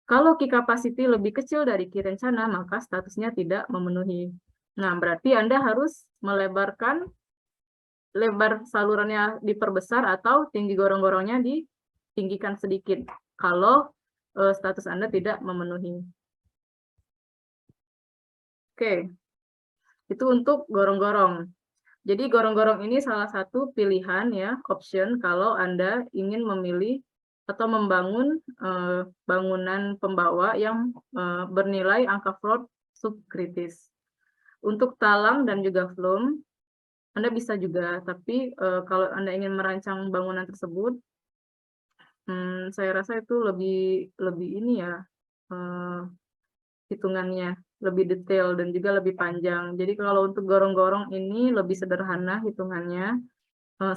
Kalau Q capacity lebih kecil dari Q rencana, maka statusnya tidak memenuhi. Nah, berarti Anda harus melebarkan lebar salurannya diperbesar atau tinggi gorong-gorongnya ditinggikan sedikit kalau status Anda tidak memenuhi. Oke, itu untuk gorong-gorong. Jadi gorong-gorong ini salah satu pilihan ya, option kalau Anda ingin memilih atau membangun bangunan pembawa yang bernilai angka float subkritis. Untuk talang dan juga flume, Anda bisa juga, tapi kalau Anda ingin merancang bangunan tersebut, saya rasa itu lebih ini ya, hitungannya lebih detail dan juga lebih panjang. Jadi kalau untuk gorong-gorong ini lebih sederhana hitungannya.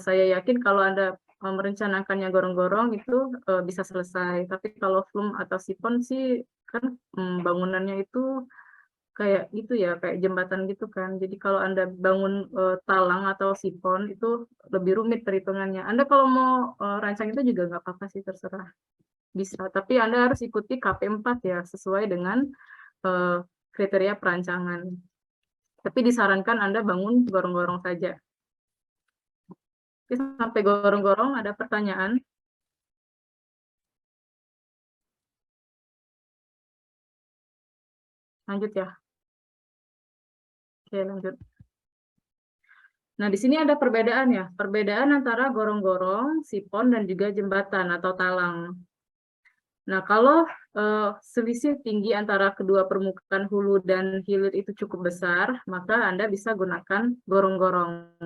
Saya yakin kalau Anda merencanakannya gorong-gorong itu bisa selesai. Tapi kalau flume atau sipon sih kan bangunannya itu kayak gitu ya, kayak jembatan gitu kan. Jadi kalau Anda bangun talang atau sipon itu lebih rumit perhitungannya. Anda kalau mau rancang itu juga nggak apa-apa sih, terserah. Bisa, tapi Anda harus ikuti KP4 ya, sesuai dengan kriteria perancangan. Tapi disarankan Anda bangun gorong-gorong saja. Sampai gorong-gorong ada pertanyaan? Lanjut ya. Oke, lanjut. Nah, di sini ada perbedaan ya. Perbedaan antara gorong-gorong, sipon, dan juga jembatan atau talang. Nah, kalau selisih tinggi antara kedua permukaan hulu dan hilir itu cukup besar, maka Anda bisa gunakan gorong-gorong.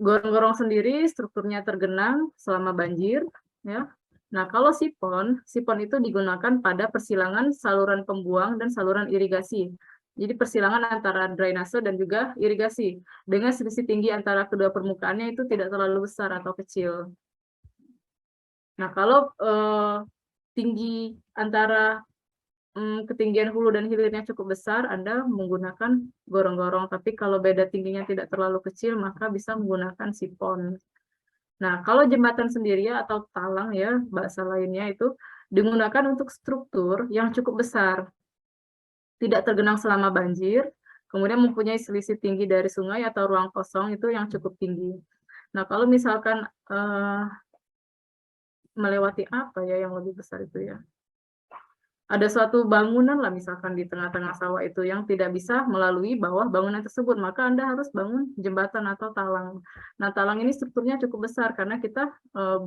Gorong-gorong sendiri strukturnya tergenang selama banjir, ya. Nah, kalau sipon itu digunakan pada persilangan saluran pembuang dan saluran irigasi. Jadi persilangan antara drainase dan juga irigasi. Dengan selisih tinggi antara kedua permukaannya itu tidak terlalu besar atau kecil. Nah, kalau tinggi antara ketinggian hulu dan hilirnya cukup besar, Anda menggunakan gorong-gorong. Tapi kalau beda tingginya tidak terlalu kecil, maka bisa menggunakan sipon. Nah, kalau jembatan sendiri atau talang ya, bahasa lainnya itu digunakan untuk struktur yang cukup besar, tidak tergenang selama banjir, kemudian mempunyai selisih tinggi dari sungai atau ruang kosong itu yang cukup tinggi. Nah, kalau misalkan melewati apa ya yang lebih besar itu ya? Ada suatu bangunan lah misalkan di tengah-tengah sawah itu yang tidak bisa melalui bawah bangunan tersebut, maka Anda harus bangun jembatan atau talang. Nah, talang ini strukturnya cukup besar karena kita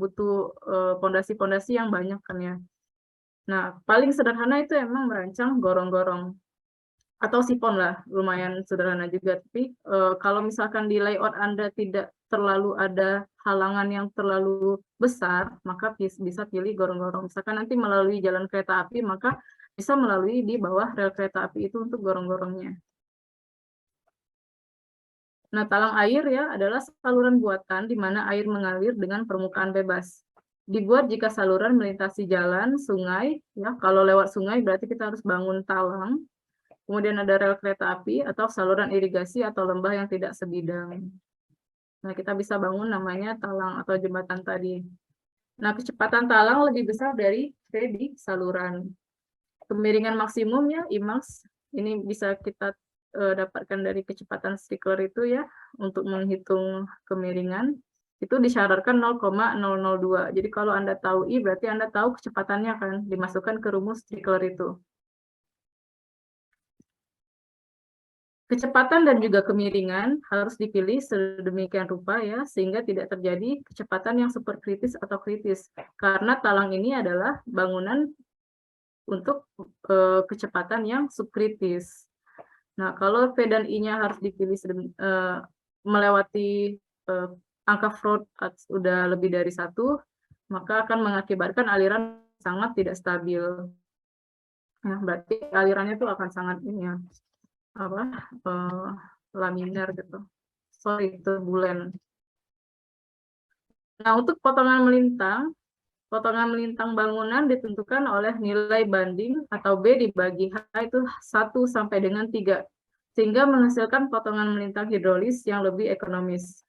butuh pondasi-pondasi yang banyak kan ya. Nah, paling sederhana itu emang merancang gorong-gorong atau sipon lah, lumayan sederhana juga. Tapi kalau misalkan di layout Anda tidak terlalu ada halangan yang terlalu besar, maka bisa pilih gorong-gorong. Misalkan nanti melalui jalan kereta api, maka bisa melalui di bawah rel kereta api itu untuk gorong-gorongnya. Nah, talang air ya adalah saluran buatan di mana air mengalir dengan permukaan bebas. Dibuat jika saluran melintasi jalan, sungai, ya kalau lewat sungai berarti kita harus bangun talang. Kemudian ada rel kereta api atau saluran irigasi atau lembah yang tidak sebidang. Nah, kita bisa bangun namanya talang atau jembatan tadi. Nah, kecepatan talang lebih besar dari V di saluran. Kemiringan maksimum ya, IMAX, ini bisa kita dapatkan dari kecepatan Strickler itu ya, untuk menghitung kemiringan. Itu disyaratkan 0,002. Jadi kalau Anda tahu I, berarti Anda tahu kecepatannya kan, dimasukkan ke rumus Strickler itu. Kecepatan dan juga kemiringan harus dipilih sedemikian rupa ya, sehingga tidak terjadi kecepatan yang super kritis atau kritis. Karena talang ini adalah bangunan untuk kecepatan yang subkritis. Nah, kalau P dan I-nya harus dipilih melewati angka Freud udah lebih dari 1, maka akan mengakibatkan aliran sangat tidak stabil. Ya, berarti alirannya itu akan sangat ini ya, laminar gitu. Sorry, turbulen. Nah, untuk potongan melintang bangunan ditentukan oleh nilai banding atau B dibagi H itu 1 sampai dengan 3, sehingga menghasilkan potongan melintang hidrolis yang lebih ekonomis.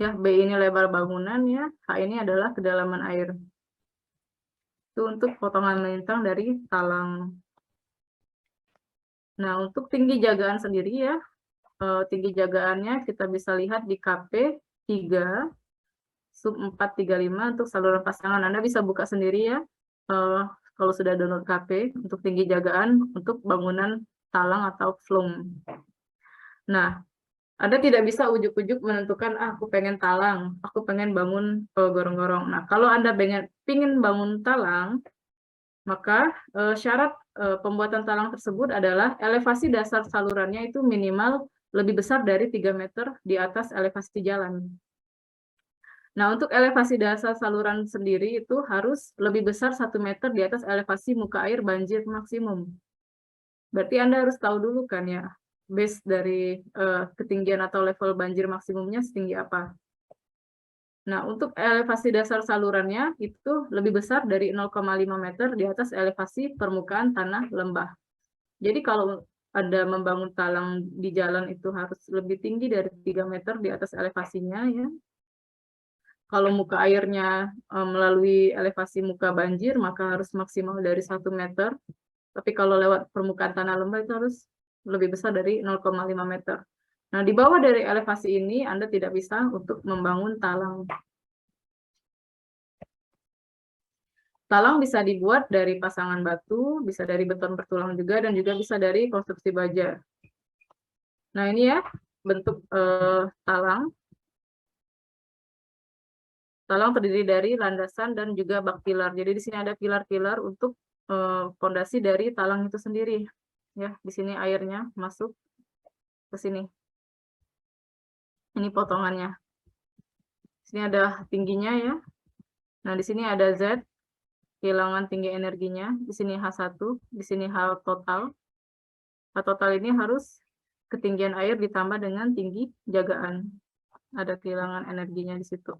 Ya, B ini lebar bangunan ya, H ini adalah kedalaman air. Itu untuk potongan melintang dari talang. Nah, untuk tinggi jagaan sendiri ya, tinggi jagaannya kita bisa lihat di KP 3 sub 435 untuk saluran pasangan. Anda bisa buka sendiri ya, kalau sudah download KP untuk tinggi jagaan untuk bangunan talang atau flung. Nah, Anda tidak bisa ujuk-ujuk menentukan, aku pengen talang, aku pengen bangun gorong-gorong. Nah, kalau Anda pengen bangun talang, maka syarat pembuatan talang tersebut adalah elevasi dasar salurannya itu minimal lebih besar dari 3 meter di atas elevasi jalan. Nah, untuk elevasi dasar saluran sendiri itu harus lebih besar 1 meter di atas elevasi muka air banjir maksimum. Berarti Anda harus tahu dulu kan ya, base dari ketinggian atau level banjir maksimumnya setinggi apa. Nah, untuk elevasi dasar salurannya itu lebih besar dari 0,5 meter di atas elevasi permukaan tanah lembah. Jadi kalau Anda membangun talang di jalan itu harus lebih tinggi dari 3 meter di atas elevasinya ya. Kalau muka airnya melalui elevasi muka banjir, maka harus maksimal dari 1 meter. Tapi kalau lewat permukaan tanah lembah itu harus lebih besar dari 0,5 meter. Nah, di bawah dari elevasi ini Anda tidak bisa untuk membangun talang. Talang bisa dibuat dari pasangan batu, bisa dari beton bertulang juga, dan juga bisa dari konstruksi baja. Nah, ini ya bentuk talang. Talang terdiri dari landasan dan juga bak pilar. Jadi di sini ada pilar-pilar untuk fondasi dari talang itu sendiri. Ya, di sini airnya masuk ke sini. Ini potongannya. Di sini ada tingginya ya. Nah, di sini ada Z, kehilangan tinggi energinya. Di sini H1, di sini H total. H total ini harus ketinggian air ditambah dengan tinggi jagaan. Ada kehilangan energinya di situ.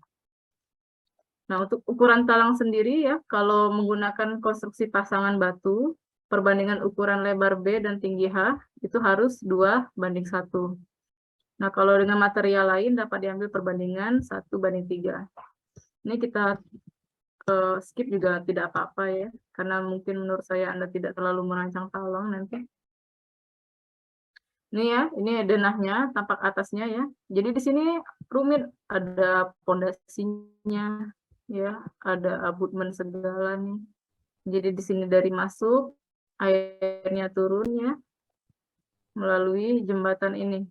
Nah, untuk ukuran talang sendiri ya, kalau menggunakan konstruksi pasangan batu, perbandingan ukuran lebar B dan tinggi H itu harus 2:1. Nah, kalau dengan material lain dapat diambil perbandingan 1:3. Ini kita skip juga tidak apa-apa ya, karena mungkin menurut saya Anda tidak terlalu merancang talang nanti. Ini ya, ini denahnya, tampak atasnya ya. Jadi di sini rumit, ada pondasinya, ya, ada abutmen segala nih. Jadi di sini dari masuk, airnya turun ya, melalui jembatan ini.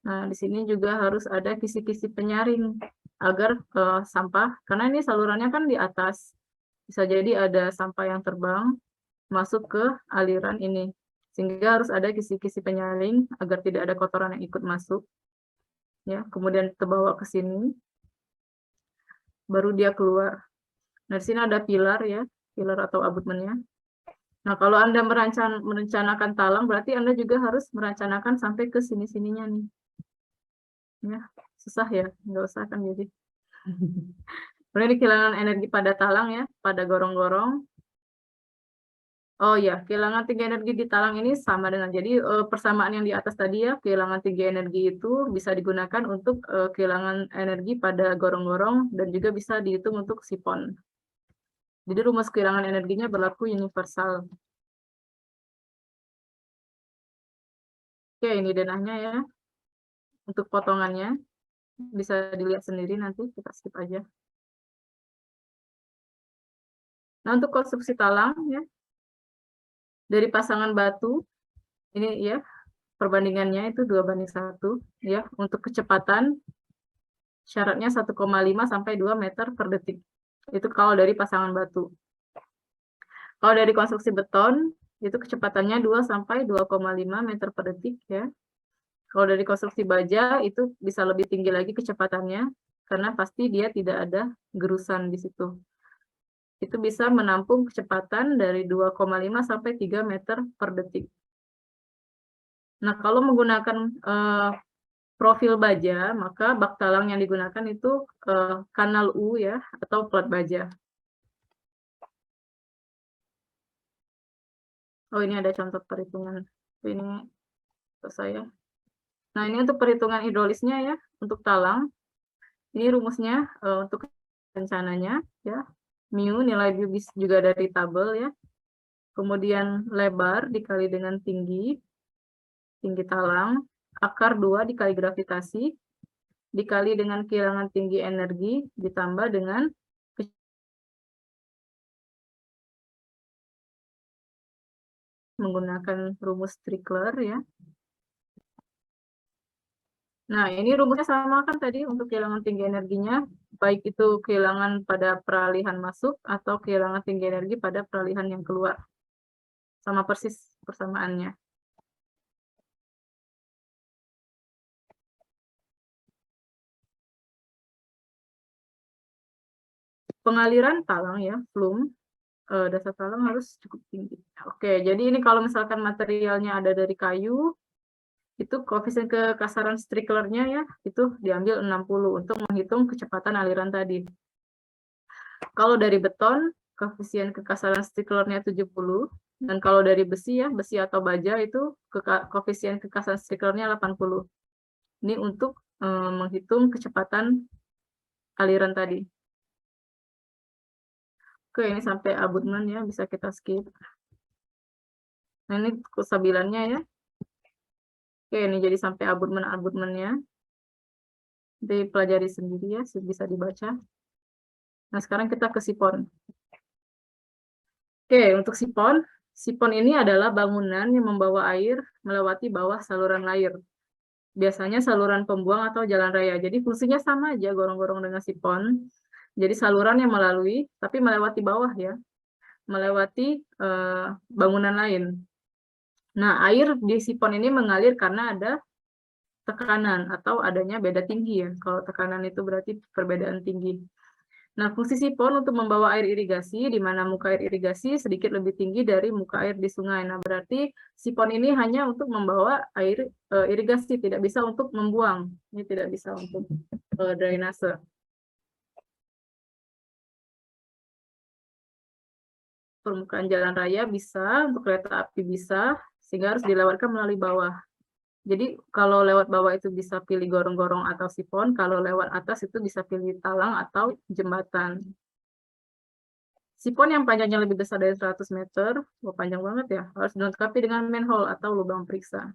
Nah, di sini juga harus ada kisi-kisi penyaring agar sampah, karena ini salurannya kan di atas, bisa jadi ada sampah yang terbang masuk ke aliran ini, sehingga harus ada kisi-kisi penyaring agar tidak ada kotoran yang ikut masuk. Ya, kemudian terbawa ke sini, baru dia keluar. Nah, di sini ada pilar ya, pilar atau abutmennya. Nah, kalau Anda merencanakan talang, berarti Anda juga harus merencanakan sampai ke sini-sininya nih. Ya, susah ya, nggak usah kan jadi. Kemudian kehilangan energi pada talang ya, pada gorong-gorong. Oh ya, kehilangan tinggi energi di talang ini sama dengan, jadi persamaan yang di atas tadi ya, kehilangan tinggi energi itu bisa digunakan untuk kehilangan energi pada gorong-gorong dan juga bisa dihitung untuk sifon. Jadi rumus kehilangan energinya berlaku universal. Oke, ini denahnya ya. Untuk potongannya bisa dilihat sendiri, nanti kita skip aja. Nah, untuk konstruksi talang ya, dari pasangan batu ini ya, perbandingannya itu 2:1 ya. Untuk kecepatan syaratnya 1,5 sampai 2 meter per detik. Itu kalau dari pasangan batu. Kalau dari konstruksi beton, itu kecepatannya 2 sampai 2,5 meter per detik ya. Kalau dari konstruksi baja itu bisa lebih tinggi lagi kecepatannya, karena pasti dia tidak ada gerusan di situ. Itu bisa menampung kecepatan dari 2,5 sampai 3 meter per detik. Nah, kalau menggunakan profil baja, maka bak talang yang digunakan itu kanal U ya, atau plat baja. Oh, ini ada contoh perhitungan. Ini untuk saya. Nah, ini untuk perhitungan hidrolisnya ya, untuk talang. Ini rumusnya untuk rencananya ya. Mu nilai mu juga dari tabel ya. Kemudian lebar dikali dengan tinggi talang, akar 2 dikali gravitasi, dikali dengan kehilangan tinggi energi, ditambah dengan menggunakan rumus Strickler ya. Nah, ini rumusnya sama kan tadi untuk kehilangan tinggi energinya, baik itu kehilangan pada peralihan masuk atau kehilangan tinggi energi pada peralihan yang keluar. Sama persis persamaannya. Pengaliran talang ya, flume, dasar talang harus cukup tinggi. Oke, jadi ini kalau misalkan materialnya ada dari kayu, itu koefisien kekasaran Stricklernya ya, itu diambil 60 untuk menghitung kecepatan aliran tadi. Kalau dari beton, koefisien kekasaran Stricklernya 70, dan kalau dari besi ya, besi atau baja itu koefisien kekasaran Stricklernya 80. Ini untuk menghitung kecepatan aliran tadi. Oke, ini sampai abutment ya, bisa kita skip. Nah, ini kestabilannya ya. Oke, ini jadi sampai abutmentnya. Dipelajari sendiri ya, bisa dibaca. Nah, sekarang kita ke sipon. Oke, untuk sipon ini adalah bangunan yang membawa air melewati bawah saluran air. Biasanya saluran pembuang atau jalan raya. Jadi fungsinya sama aja, gorong-gorong dengan sipon. Jadi saluran yang melalui, tapi melewati bawah ya. Melewati bangunan lain. Nah, air di sipon ini mengalir karena ada tekanan atau adanya beda tinggi ya. Kalau tekanan itu berarti perbedaan tinggi. Nah, fungsi sipon untuk membawa air irigasi, di mana muka air irigasi sedikit lebih tinggi dari muka air di sungai. Nah, berarti sipon ini hanya untuk membawa air irigasi, tidak bisa untuk membuang. Ini tidak bisa untuk drainase. Permukaan jalan raya bisa, untuk kereta api bisa, sehingga harus dilewatkan melalui bawah. Jadi kalau lewat bawah itu bisa pilih gorong-gorong atau sipon, kalau lewat atas itu bisa pilih talang atau jembatan. Sipon yang panjangnya lebih besar dari 100 meter, panjang banget ya, harus dilengkapi dengan manhole atau lubang periksa.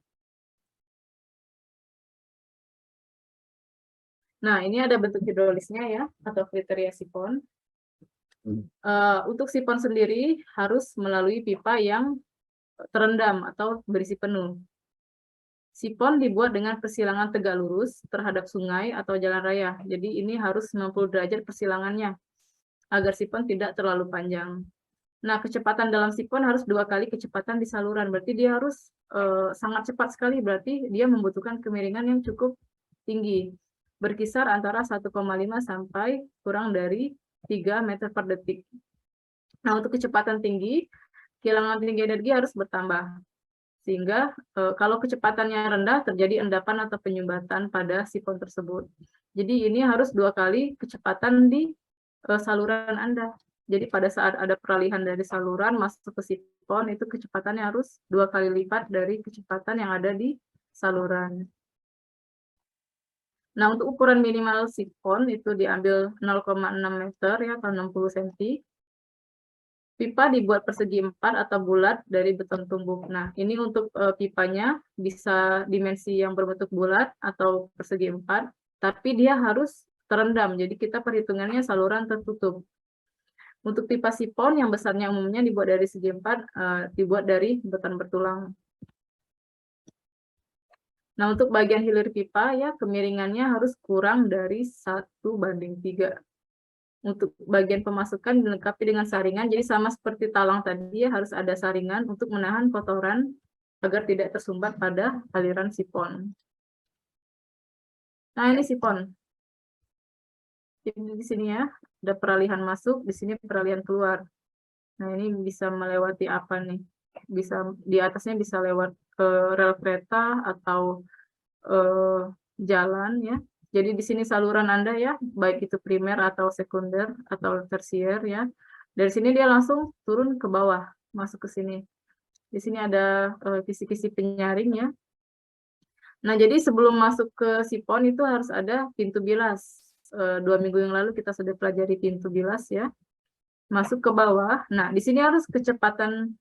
Nah, ini ada bentuk hidrolisnya ya, atau kriteria sipon. Untuk sipon sendiri harus melalui pipa yang terendam atau berisi penuh. Sipon dibuat dengan persilangan tegak lurus terhadap sungai atau jalan raya. Jadi ini harus 90 derajat persilangannya agar sipon tidak terlalu panjang. Nah, kecepatan dalam sipon harus 2 kali kecepatan di saluran. Berarti dia harus sangat cepat sekali. Berarti dia membutuhkan kemiringan yang cukup tinggi. Berkisar antara 1,5 sampai kurang dari 3 meter per detik. Nah, untuk kecepatan tinggi, kehilangan tinggi energi harus bertambah. Sehingga kalau kecepatannya rendah terjadi endapan atau penyumbatan pada sipon tersebut. Jadi ini harus 2 kali kecepatan di saluran Anda. Jadi pada saat ada peralihan dari saluran masuk ke sipon itu kecepatannya harus 2 kali lipat dari kecepatan yang ada di saluran. Nah, untuk ukuran minimal sipon itu diambil 0,6 meter ya atau 60 cm. Pipa dibuat persegi 4 atau bulat dari beton tumbuk. Nah, ini untuk pipanya bisa dimensi yang berbentuk bulat atau persegi 4, tapi dia harus terendam. Jadi kita perhitungannya saluran tertutup. Untuk pipa sipon yang besarnya umumnya dibuat dari segi 4, dibuat dari beton bertulang. Nah, untuk bagian hilir pipa ya kemiringannya harus kurang dari 1:3. Untuk bagian pemasukan dilengkapi dengan saringan, jadi sama seperti talang tadi ya, harus ada saringan untuk menahan kotoran agar tidak tersumbat pada aliran sifon. Nah, ini sifon. Jadi di sini ya, ada peralihan masuk, di sini peralihan keluar. Nah, ini bisa melewati apa nih? Bisa di atasnya bisa lewat rel kereta atau jalan ya. Jadi di sini saluran Anda ya, baik itu primer atau sekunder atau tersier ya. Dari sini dia langsung turun ke bawah, masuk ke sini. Di sini ada kisi-kisi penyaring ya. Nah, jadi sebelum masuk ke sifon itu harus ada pintu bilas. 2 minggu yang lalu kita sudah pelajari pintu bilas ya. Masuk ke bawah. Nah, di sini harus kecepatan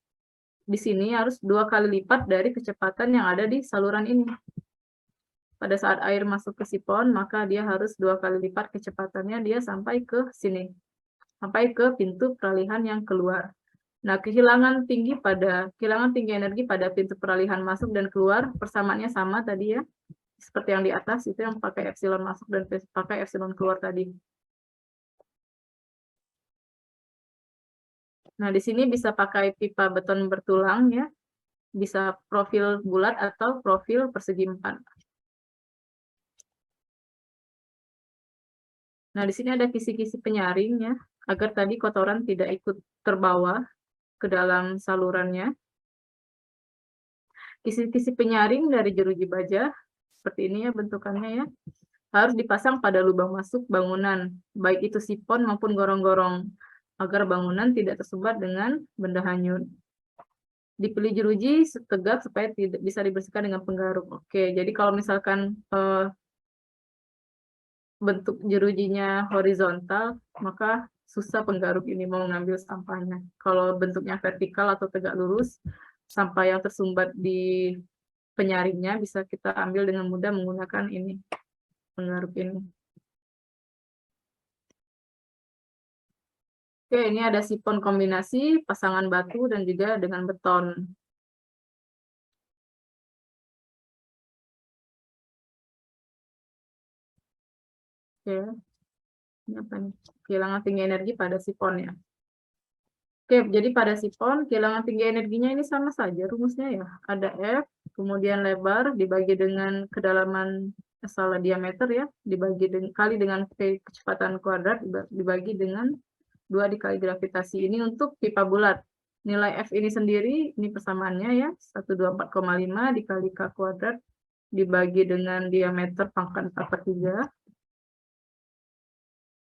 di sini harus 2 kali lipat dari kecepatan yang ada di saluran ini. Pada saat air masuk ke sifon, maka dia harus 2 kali lipat kecepatannya dia sampai ke sini. Sampai ke pintu peralihan yang keluar. Nah, kehilangan tinggi energi pada pintu peralihan masuk dan keluar, persamaannya sama tadi ya. Seperti yang di atas, itu yang pakai epsilon masuk dan pakai epsilon keluar tadi. Nah, di sini bisa pakai pipa beton bertulang ya. Bisa profil bulat atau profil persegi 4. Nah, di sini ada kisi-kisi penyaring ya, agar tadi kotoran tidak ikut terbawa ke dalam salurannya. Kisi-kisi penyaring dari jeruji baja, seperti ini ya bentukannya ya, harus dipasang pada lubang masuk bangunan, baik itu sifon maupun gorong-gorong, agar bangunan tidak tersumbat dengan benda hanyut. Dipilih jeruji tegak supaya tidak bisa dibersihkan dengan penggaruk. Oke, jadi kalau misalkan bentuk jerujinya horizontal, maka susah penggaruk ini mau ngambil sampahnya. Kalau bentuknya vertikal atau tegak lurus, sampah yang tersumbat di penyaringnya bisa kita ambil dengan mudah menggunakan ini, penggaruk ini. Oke, ini ada sifon kombinasi, pasangan batu dan juga dengan beton. Oke, ini apa nih? Kehilangan tinggi energi pada sifon ya. Oke, jadi pada sifon, kehilangan tinggi energinya ini sama saja rumusnya ya. Ada F, kemudian lebar, dibagi dengan kedalaman salah diameter ya, dibagi kali dengan kecepatan kuadrat, dibagi dengan 2 dikali gravitasi. Ini untuk pipa bulat. Nilai F ini sendiri, ini persamaannya ya, 124,5 dikali K kuadrat, dibagi dengan diameter pangkat 4/3.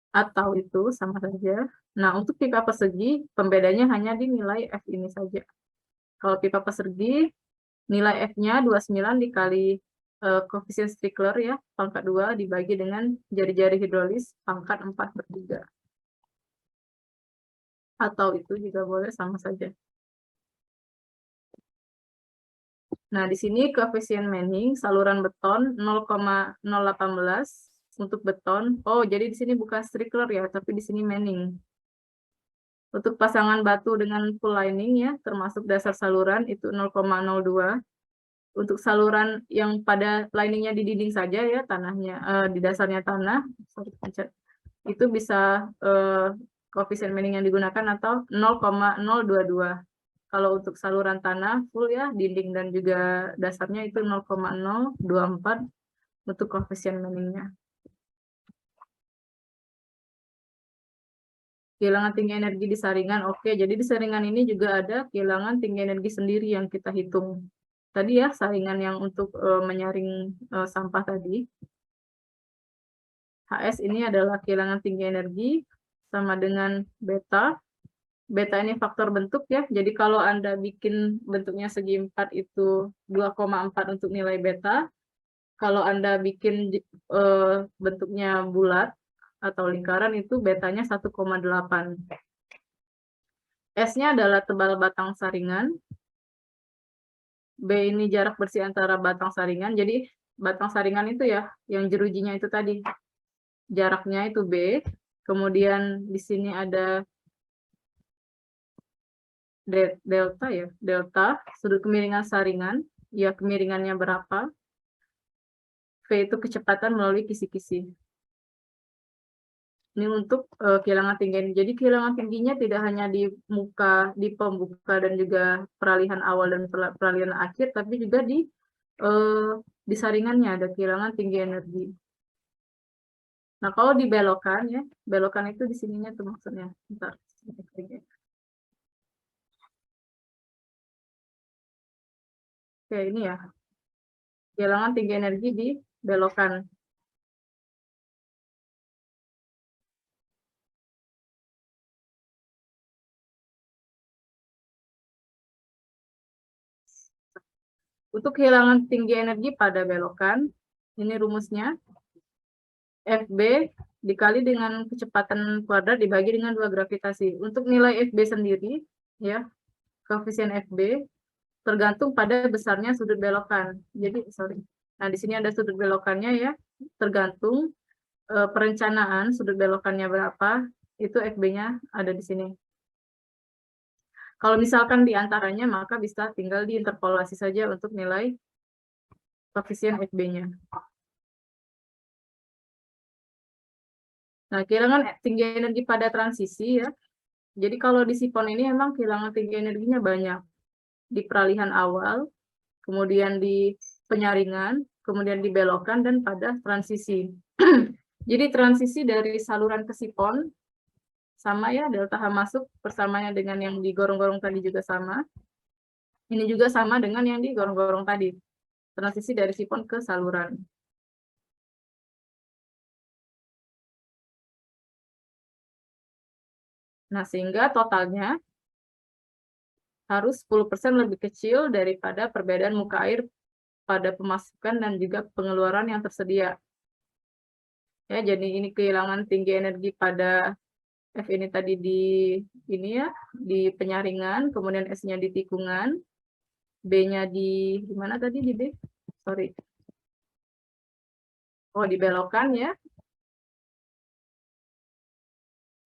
Atau itu sama saja. Nah, untuk pipa persegi, pembedanya hanya di nilai F ini saja. Kalau pipa persegi, nilai F-nya 29 dikali koefisien Strickler ya, pangkat 2 dibagi dengan jari-jari hidrolis pangkat 4/3. Atau itu juga boleh, sama saja. Nah, di sini koefisien Manning, saluran beton 0,018 untuk beton. Oh, jadi di sini bukan Strickler ya, tapi di sini Manning. Untuk pasangan batu dengan full lining ya, termasuk dasar saluran itu 0,02. Untuk saluran yang pada liningnya di dinding saja ya, tanahnya di dasarnya tanah, itu bisa koefisien Manning yang digunakan atau 0,022. Kalau untuk saluran tanah full ya, dinding dan juga dasarnya itu 0,024 untuk koefisien Manning-nya. Kehilangan tinggi energi di saringan, oke. Jadi di saringan ini juga ada kehilangan tinggi energi sendiri yang kita hitung. Tadi ya, saringan yang untuk menyaring sampah tadi. HS ini adalah kehilangan tinggi energi, sama dengan beta. Beta ini faktor bentuk ya, jadi kalau Anda bikin bentuknya segi 4 itu 2,4 untuk nilai beta. Kalau Anda bikin bentuknya bulat atau lingkaran itu betanya 1,8. S-nya adalah tebal batang saringan. B ini jarak bersih antara batang saringan, jadi batang saringan itu ya, yang jerujinya itu tadi. Jaraknya itu B, kemudian di sini ada delta ya, delta, sudut kemiringan saringan, ya kemiringannya berapa. V itu kecepatan melalui kisi-kisi. Ini untuk kehilangan tinggi. Jadi kehilangan tingginya tidak hanya di muka, di pembuka dan juga peralihan awal dan peralihan akhir, tapi juga di saringannya ada kehilangan tinggi energi. Nah, kalau dibelokkan ya, belokan itu di sininya tuh maksudnya. Bentar. Oke, ini ya. Kehilangan tinggi energi di belokan. Untuk kehilangan tinggi energi pada belokan, ini rumusnya. FB dikali dengan kecepatan kuadrat dibagi dengan 2 gravitasi. Untuk nilai FB sendiri, ya, koefisien FB tergantung pada besarnya sudut belokan. Jadi, Nah, di sini ada sudut belokannya ya, tergantung perencanaan sudut belokannya berapa, itu FB-nya ada di sini. Kalau misalkan di antaranya, maka bisa tinggal diinterpolasi saja untuk nilai koefisien FB-nya. Nah, kehilangan tinggi energi pada transisi ya. Jadi kalau di sifon ini memang kehilangan tinggi energinya banyak. Di peralihan awal, kemudian di penyaringan, kemudian di belokan, dan pada transisi. Jadi transisi dari saluran ke sifon, sama ya, delta H masuk bersamanya dengan yang di gorong-gorong tadi juga sama. Ini juga sama dengan yang di gorong-gorong tadi. Transisi dari sifon ke saluran. Nah, sehingga totalnya harus 10% lebih kecil daripada perbedaan muka air pada pemasukan dan juga pengeluaran yang tersedia. Ya, jadi ini kehilangan tinggi energi pada F ini tadi ini ya, di penyaringan, kemudian S-nya di tikungan, B-nya di mana tadi di B? Sorry. Oh, di belokan ya.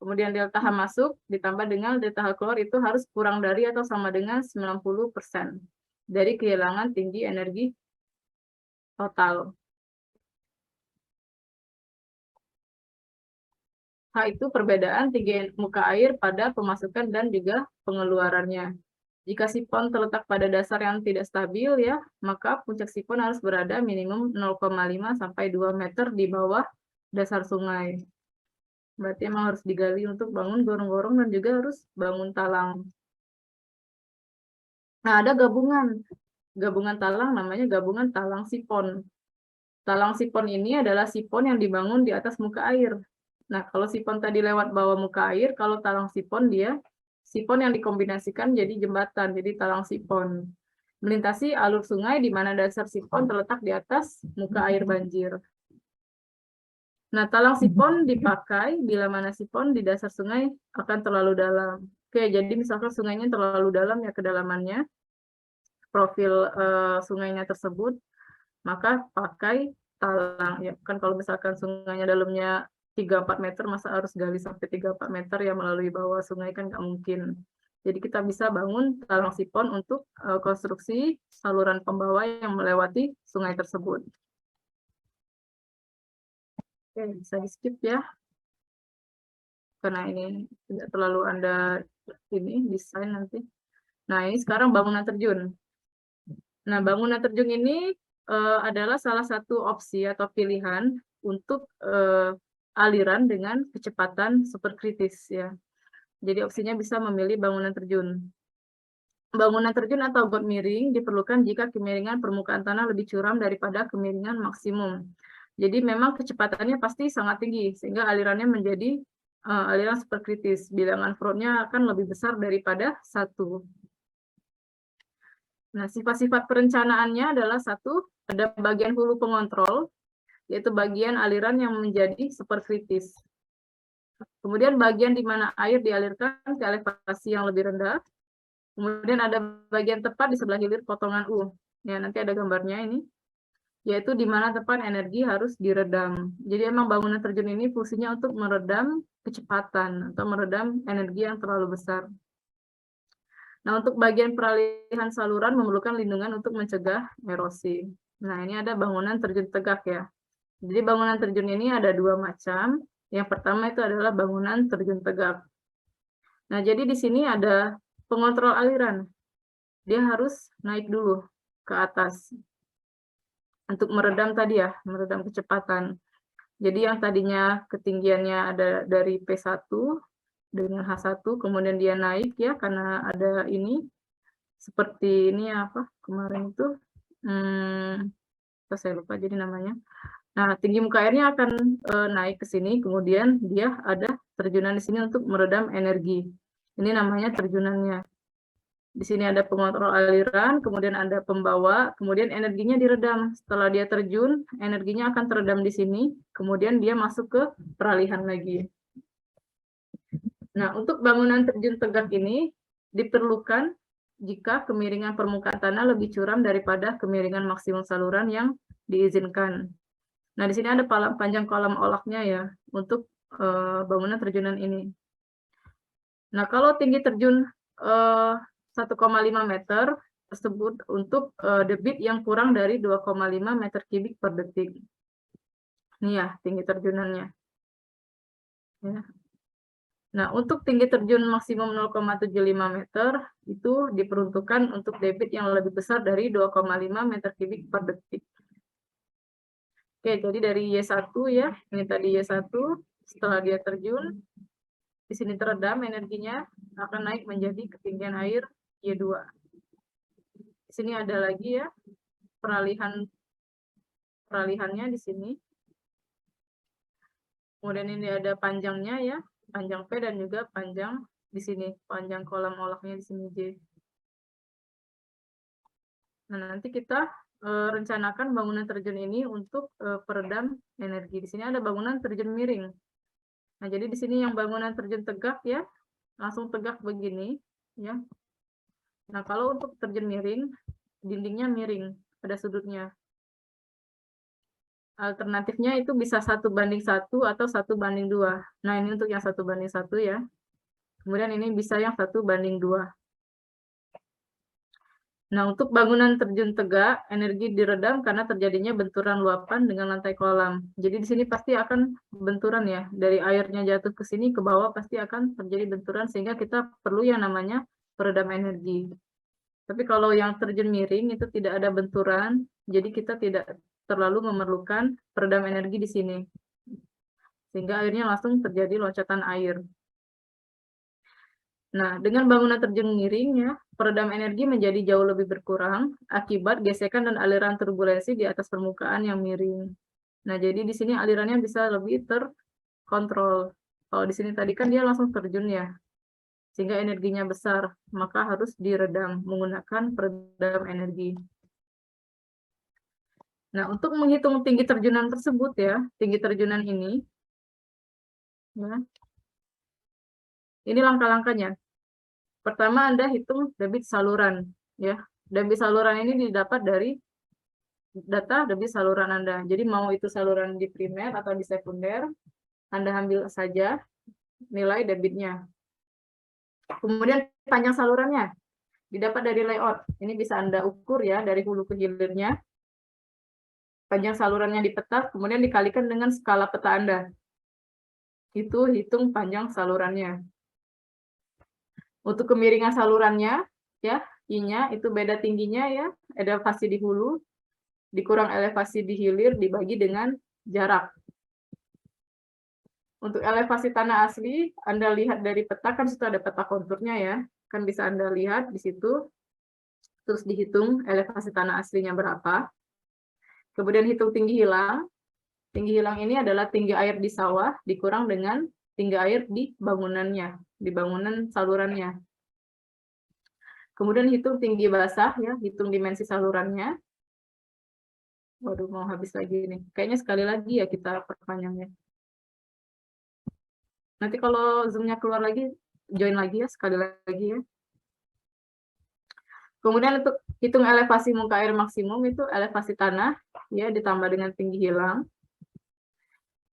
Kemudian delta H masuk ditambah dengan delta H keluar itu harus kurang dari atau sama dengan 90% dari kehilangan tinggi energi total. H itu perbedaan tinggi muka air pada pemasukan dan juga pengeluarannya. Jika sifon terletak pada dasar yang tidak stabil ya, maka puncak sifon harus berada minimum 0,5 sampai 2 meter di bawah dasar sungai. Berarti emang harus digali untuk bangun gorong-gorong dan juga harus bangun talang. Nah, ada gabungan talang namanya gabungan talang sifon. Talang sifon ini adalah sifon yang dibangun di atas muka air. Nah, kalau sifon tadi lewat bawah muka air, kalau talang sifon dia sifon yang dikombinasikan jadi jembatan, jadi talang sifon. Melintasi alur sungai di mana dasar sifon terletak di atas muka air banjir. Nah, talang sifon dipakai bila mana sifon di dasar sungai akan terlalu dalam. Oke, jadi misalkan sungainya terlalu dalam ya kedalamannya, profil sungainya tersebut, maka pakai talang. Ya, kan kalau misalkan sungainya dalamnya 3-4 meter, masa harus gali sampai 3-4 meter ya melalui bawah sungai kan nggak mungkin. Jadi kita bisa bangun talang sifon untuk konstruksi saluran pembawa yang melewati sungai tersebut. Oke, bisa di-skip ya. Karena ini tidak terlalu Anda ini desain nanti. Nah, ini sekarang bangunan terjun. Nah, bangunan terjun ini adalah salah satu opsi atau pilihan untuk aliran dengan kecepatan superkritis ya. Jadi opsinya bisa memilih bangunan terjun. Bangunan terjun atau got miring diperlukan jika kemiringan permukaan tanah lebih curam daripada kemiringan maksimum. Jadi memang kecepatannya pasti sangat tinggi sehingga alirannya menjadi aliran superkritis. Bilangan Froude-nya akan lebih besar daripada 1. Nah, sifat-sifat perencanaannya adalah 1, ada bagian hulu pengontrol, yaitu bagian aliran yang menjadi superkritis. Kemudian bagian di mana air dialirkan ke elevasi yang lebih rendah. Kemudian ada bagian tepat di sebelah hilir potongan U. Ya, nanti ada gambarnya ini. Yaitu di mana tempat energi harus diredam. Jadi emang bangunan terjun ini fungsinya untuk meredam kecepatan atau meredam energi yang terlalu besar. Nah, untuk bagian peralihan saluran memerlukan lindungan untuk mencegah erosi. Nah, ini ada bangunan terjun tegak ya. Jadi bangunan terjun ini ada 2 macam. Yang pertama itu adalah bangunan terjun tegak. Nah, jadi di sini ada pengontrol aliran. Dia harus naik dulu ke atas untuk meredam tadi ya, meredam kecepatan. Jadi yang tadinya ketinggiannya ada dari P1 dengan H1, kemudian dia naik ya karena ada ini, seperti ini apa kemarin itu, saya lupa jadi namanya. Nah, tinggi muka airnya akan naik ke sini, kemudian dia ada terjunan di sini untuk meredam energi. Ini namanya terjunannya. Di sini ada pengontrol aliran, kemudian ada pembawa, kemudian energinya diredam. Setelah dia terjun, energinya akan teredam di sini, kemudian dia masuk ke peralihan lagi. Nah, untuk bangunan terjun tegak ini diperlukan jika kemiringan permukaan tanah lebih curam daripada kemiringan maksimum saluran yang diizinkan. Nah, di sini ada panjang kolam olahnya ya untuk bangunan terjunan ini. Nah, kalau tinggi terjun 1,5 meter tersebut untuk debit yang kurang dari 2,5 meter kubik per detik. Ini ya tinggi terjunannya. Ya. Nah, untuk tinggi terjun maksimum 0,75 meter itu diperuntukkan untuk debit yang lebih besar dari 2,5 meter kubik per detik. Oke, jadi dari Y1 ya, ini tadi Y1, setelah dia terjun, di sini teredam energinya, akan naik menjadi ketinggian air Y2. Di sini ada lagi ya, peralihannya di sini. Kemudian ini ada panjangnya ya, panjang P dan juga panjang di sini, panjang kolam olahnya di sini J. Nah, nanti kita rencanakan bangunan terjun ini untuk peredam energi. Di sini ada bangunan terjun miring. Nah, jadi di sini yang bangunan terjun tegak ya, langsung tegak begini ya. Nah, kalau untuk terjun miring, dindingnya miring, ada sudutnya. Alternatifnya itu bisa 1:1 atau 1:2. Nah, ini untuk yang 1:1 ya. Kemudian ini bisa yang 1:2. Nah, untuk bangunan terjun tegak, energi diredam karena terjadinya benturan luapan dengan lantai kolam. Jadi di sini pasti akan benturan ya, dari airnya jatuh ke sini ke bawah pasti akan terjadi benturan sehingga kita perlu yang namanya peredam energi. Tapi kalau yang terjun miring itu tidak ada benturan, jadi kita tidak terlalu memerlukan peredam energi di sini. Sehingga airnya langsung terjadi loncatan air. Nah, dengan bangunan terjun miring ya, peredam energi menjadi jauh lebih berkurang akibat gesekan dan aliran turbulensi di atas permukaan yang miring. Nah, jadi di sini alirannya bisa lebih terkontrol. Kalau di sini tadi kan dia langsung terjun ya, sehingga energinya besar, maka harus diredam menggunakan peredam energi. Nah, untuk menghitung tinggi terjunan tersebut ya, tinggi terjunan ini, ya, ini langkah-langkahnya. Pertama, Anda hitung debit saluran. Ya. Debit saluran ini didapat dari data debit saluran Anda. Jadi mau itu saluran di primer atau di sekunder, Anda ambil saja nilai debitnya. Kemudian panjang salurannya didapat dari layout. Ini bisa Anda ukur ya dari hulu ke hilirnya. Panjang salurannya di peta, kemudian dikalikan dengan skala peta Anda. Itu hitung panjang salurannya. Untuk kemiringan salurannya, ya, I-nya itu beda tingginya ya, elevasi di hulu, dikurang elevasi di hilir, dibagi dengan jarak. Untuk elevasi tanah asli, Anda lihat dari peta, kan situ ada peta konturnya ya, kan bisa Anda lihat di situ, terus dihitung elevasi tanah aslinya berapa. Kemudian hitung tinggi hilang. Tinggi hilang ini adalah tinggi air di sawah, dikurang dengan tinggi air di bangunannya, di bangunan salurannya. Kemudian hitung tinggi basah, ya, hitung dimensi salurannya. Waduh, mau habis lagi nih. Kayaknya sekali lagi ya kita perpanjangnya. Nanti kalau Zoom-nya keluar lagi, join lagi ya, sekali lagi ya. Kemudian untuk hitung elevasi muka air maksimum itu elevasi tanah, ya, ditambah dengan tinggi hilang.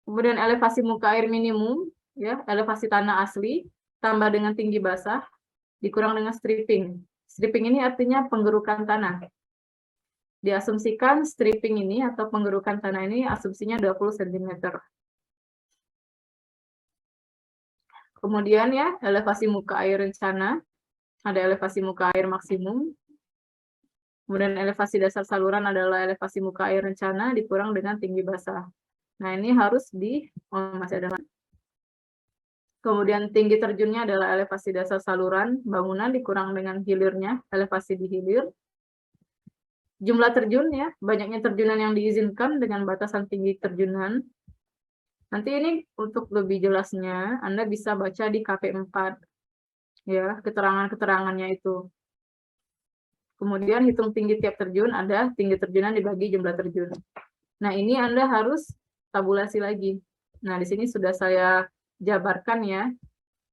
Kemudian elevasi muka air minimum, ya, elevasi tanah asli, tambah dengan tinggi basah, dikurang dengan stripping. Stripping ini artinya penggerukan tanah. Diasumsikan stripping ini atau penggerukan tanah ini asumsinya 20 cm. Kemudian ya, elevasi muka air rencana, ada elevasi muka air maksimum. Kemudian elevasi dasar saluran adalah elevasi muka air rencana dikurang dengan tinggi basah. Nah, ini harus masih ada. Kemudian tinggi terjunnya adalah elevasi dasar saluran bangunan dikurang dengan hilirnya, elevasi di hilir. Jumlah terjun ya, banyaknya terjunan yang diizinkan dengan batasan tinggi terjunan. Nanti ini untuk lebih jelasnya, Anda bisa baca di KP4, ya, keterangan-keterangannya itu. Kemudian hitung tinggi tiap terjun, ada tinggi terjunan dibagi jumlah terjun. Nah, ini Anda harus tabulasi lagi. Nah, di sini sudah saya jabarkan ya,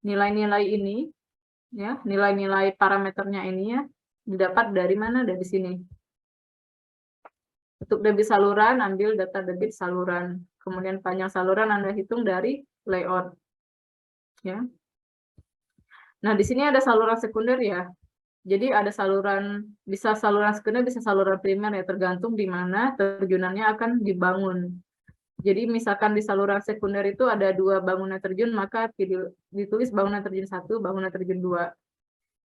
nilai-nilai ini, ya, nilai-nilai parameternya ini ya, didapat dari mana? Dari sini. Untuk debit saluran, ambil data debit saluran. Kemudian panjang saluran Anda hitung dari layout. Ya. Nah, di sini ada saluran sekunder ya. Jadi ada saluran, bisa saluran sekunder, bisa saluran primer ya, tergantung di mana terjunannya akan dibangun. Jadi misalkan di saluran sekunder itu ada 2 bangunan terjun, maka ditulis bangunan terjun 1, bangunan terjun 2.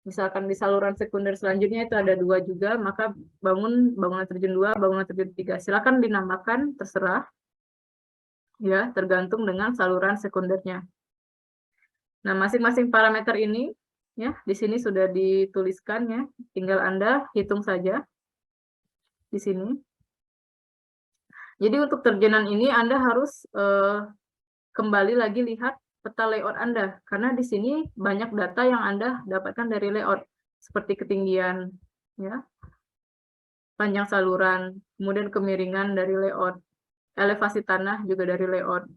Misalkan di saluran sekunder selanjutnya itu ada 2 juga, maka bangunan terjun 2, bangunan terjun 3. Silakan dinamakan, terserah. Ya, tergantung dengan saluran sekundernya. Nah, masing-masing parameter ini ya, di sini sudah dituliskan ya. Tinggal Anda hitung saja di sini. Jadi untuk terjunan ini Anda harus kembali lagi lihat peta layout Anda, karena di sini banyak data yang Anda dapatkan dari layout, seperti ketinggian, ya, panjang saluran, kemudian kemiringan dari layout, elevasi tanah juga dari layout,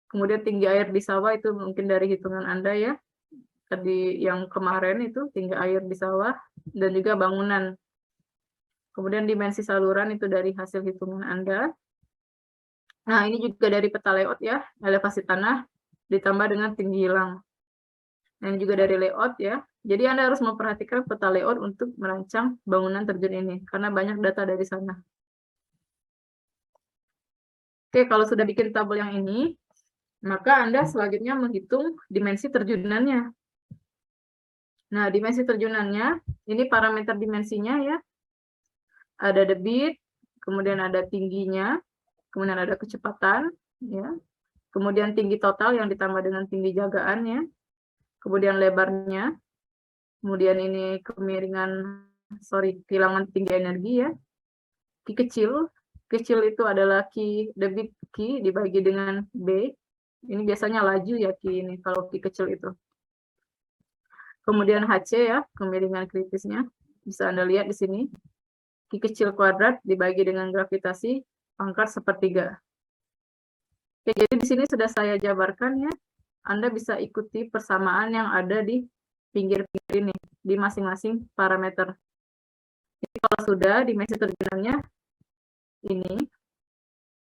kemudian tinggi air di sawah itu mungkin dari hitungan Anda ya, tadi yang kemarin itu tinggi air di sawah, dan juga bangunan. Kemudian dimensi saluran itu dari hasil hitungan Anda. Nah, ini juga dari peta layout ya, elevasi tanah ditambah dengan tinggi hilang. Dan juga dari layout ya. Jadi Anda harus memperhatikan peta layout untuk merancang bangunan terjun ini, karena banyak data dari sana. Oke, kalau sudah bikin tabel yang ini, maka Anda selanjutnya menghitung dimensi terjunannya. Nah, dimensi terjunannya, ini parameter dimensinya ya. Ada debit, kemudian ada tingginya, kemudian ada kecepatan, ya. Kemudian tinggi total yang ditambah dengan tinggi jagaannya, kemudian lebarnya, kemudian ini kehilangan tinggi energi ya. Q kecil itu adalah Q debit Q dibagi dengan B. Ini biasanya laju ya Q ini kalau Q kecil itu. Kemudian HC ya, kemiringan kritisnya. Bisa Anda lihat di sini. Q kecil kuadrat dibagi dengan gravitasi pangkat 1/3. Oke, jadi di sini sudah saya jabarkan ya. Anda bisa ikuti persamaan yang ada di pinggir-pinggir ini, di masing-masing parameter. Jadi kalau sudah dimensi terjunannya ini,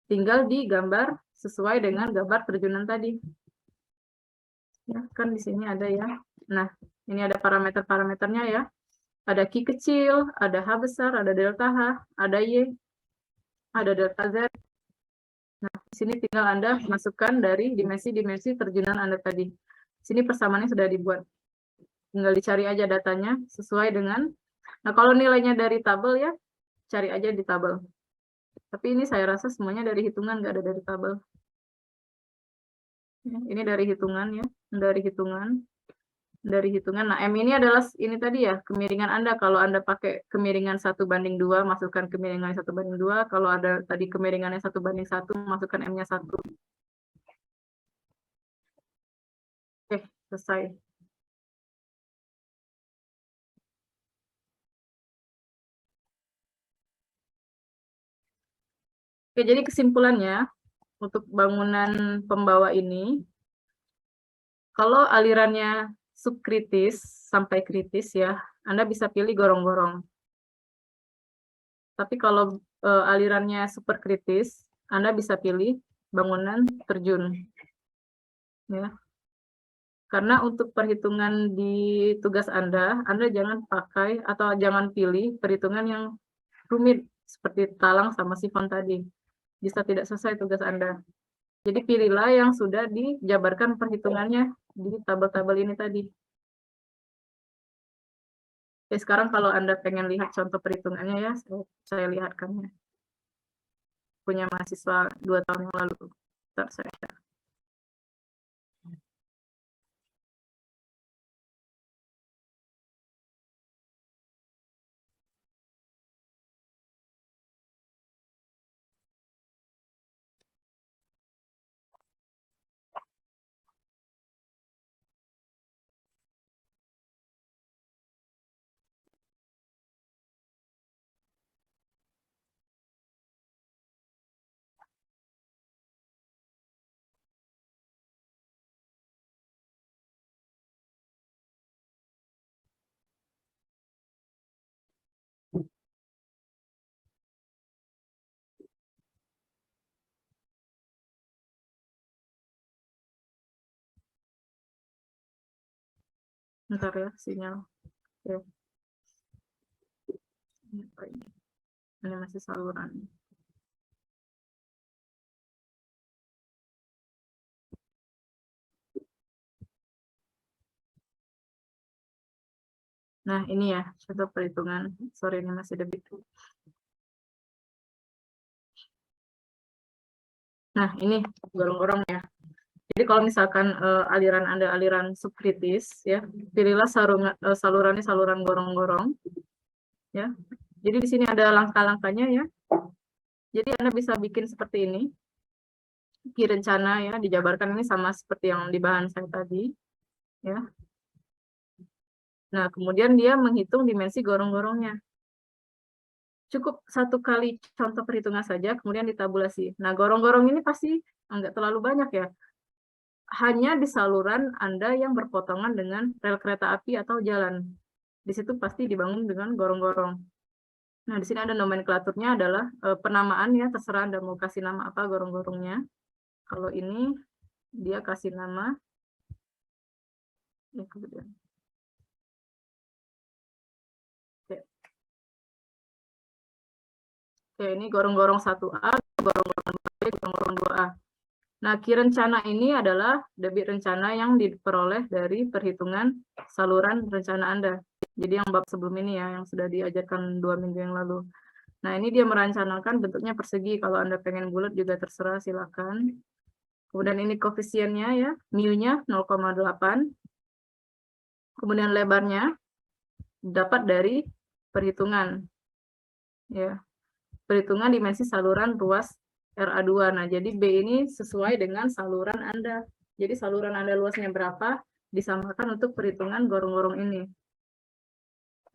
tinggal digambar sesuai dengan gambar terjunan tadi. Ya, kan di sini ada ya. Nah, ini ada parameter-parameternya ya. Ada Q kecil, ada H besar, ada delta H, ada Y, ada delta Z. Nah, di sini tinggal Anda masukkan dari dimensi-dimensi terjunan Anda tadi. Di sini persamaannya sudah dibuat. Tinggal dicari aja datanya sesuai dengan. Nah, kalau nilainya dari tabel ya, cari aja di tabel. Tapi ini saya rasa semuanya dari hitungan, nggak ada dari tabel. Ini dari hitungan ya, dari hitungan. Nah, M ini adalah ini tadi ya, kemiringan Anda. Kalau Anda pakai kemiringan 1/2, masukkan kemiringan 1/2. Kalau ada tadi kemiringannya 1/1, masukkan M-nya 1. Oke, selesai. Oke, jadi kesimpulannya, untuk bangunan pembawa ini, kalau alirannya subkritis sampai kritis ya, Anda bisa pilih gorong-gorong. Tapi kalau alirannya superkritis, Anda bisa pilih bangunan terjun. Ya. Karena untuk perhitungan di tugas Anda jangan pakai atau jangan pilih perhitungan yang rumit seperti talang sama sifon tadi. Bisa tidak selesai tugas Anda. Jadi pilihlah yang sudah dijabarkan perhitungannya di tabel-tabel ini tadi. Oke, sekarang kalau Anda pengen lihat contoh perhitungannya ya, saya lihatkan ya. Punya mahasiswa 2 tahun yang lalu. Bentar, saya share. Bentar ya, sinyal. Oke. Ini masih saluran. Nah, ini ya, contoh perhitungan. Sorry, ini masih debit. Nah, ini gorong-gorong ya. Jadi kalau misalkan aliran Anda aliran subkritis, ya, pilihlah salurannya saluran gorong-gorong. Ya. Jadi di sini ada langkah-langkahnya ya. Jadi Anda bisa bikin seperti ini. Ki rencana ya, dijabarkan ini sama seperti yang di bahan saya tadi. Ya. Nah, kemudian dia menghitung dimensi gorong-gorongnya. Cukup 1 kali contoh perhitungan saja, kemudian ditabulasi. Nah, gorong-gorong ini pasti enggak terlalu banyak ya. Hanya di saluran Anda yang berpotongan dengan rel kereta api atau jalan. Di situ pasti dibangun dengan gorong-gorong. Nah, di sini ada nomenklaturnya adalah penamaan ya, terserah Anda mau kasih nama apa gorong-gorongnya. Kalau ini dia kasih nama ya, kemudian. Oke, ini gorong-gorong 1A, gorong-gorong 2B, gorong-gorong 2A. Nah, Ki rencana ini adalah debit rencana yang diperoleh dari perhitungan saluran rencana Anda. Jadi yang bab sebelum ini ya, yang sudah diajarkan 2 minggu yang lalu. Nah, ini dia merencanakan bentuknya persegi. Kalau Anda pengen bulat juga terserah, silakan. Kemudian ini koefisiennya ya, mu-nya 0,8. Kemudian lebarnya dapat dari perhitungan. Ya. Perhitungan dimensi saluran ruas RA2. Nah, jadi B ini sesuai dengan saluran Anda. Jadi saluran Anda luasnya berapa, disamakan untuk perhitungan gorong-gorong ini.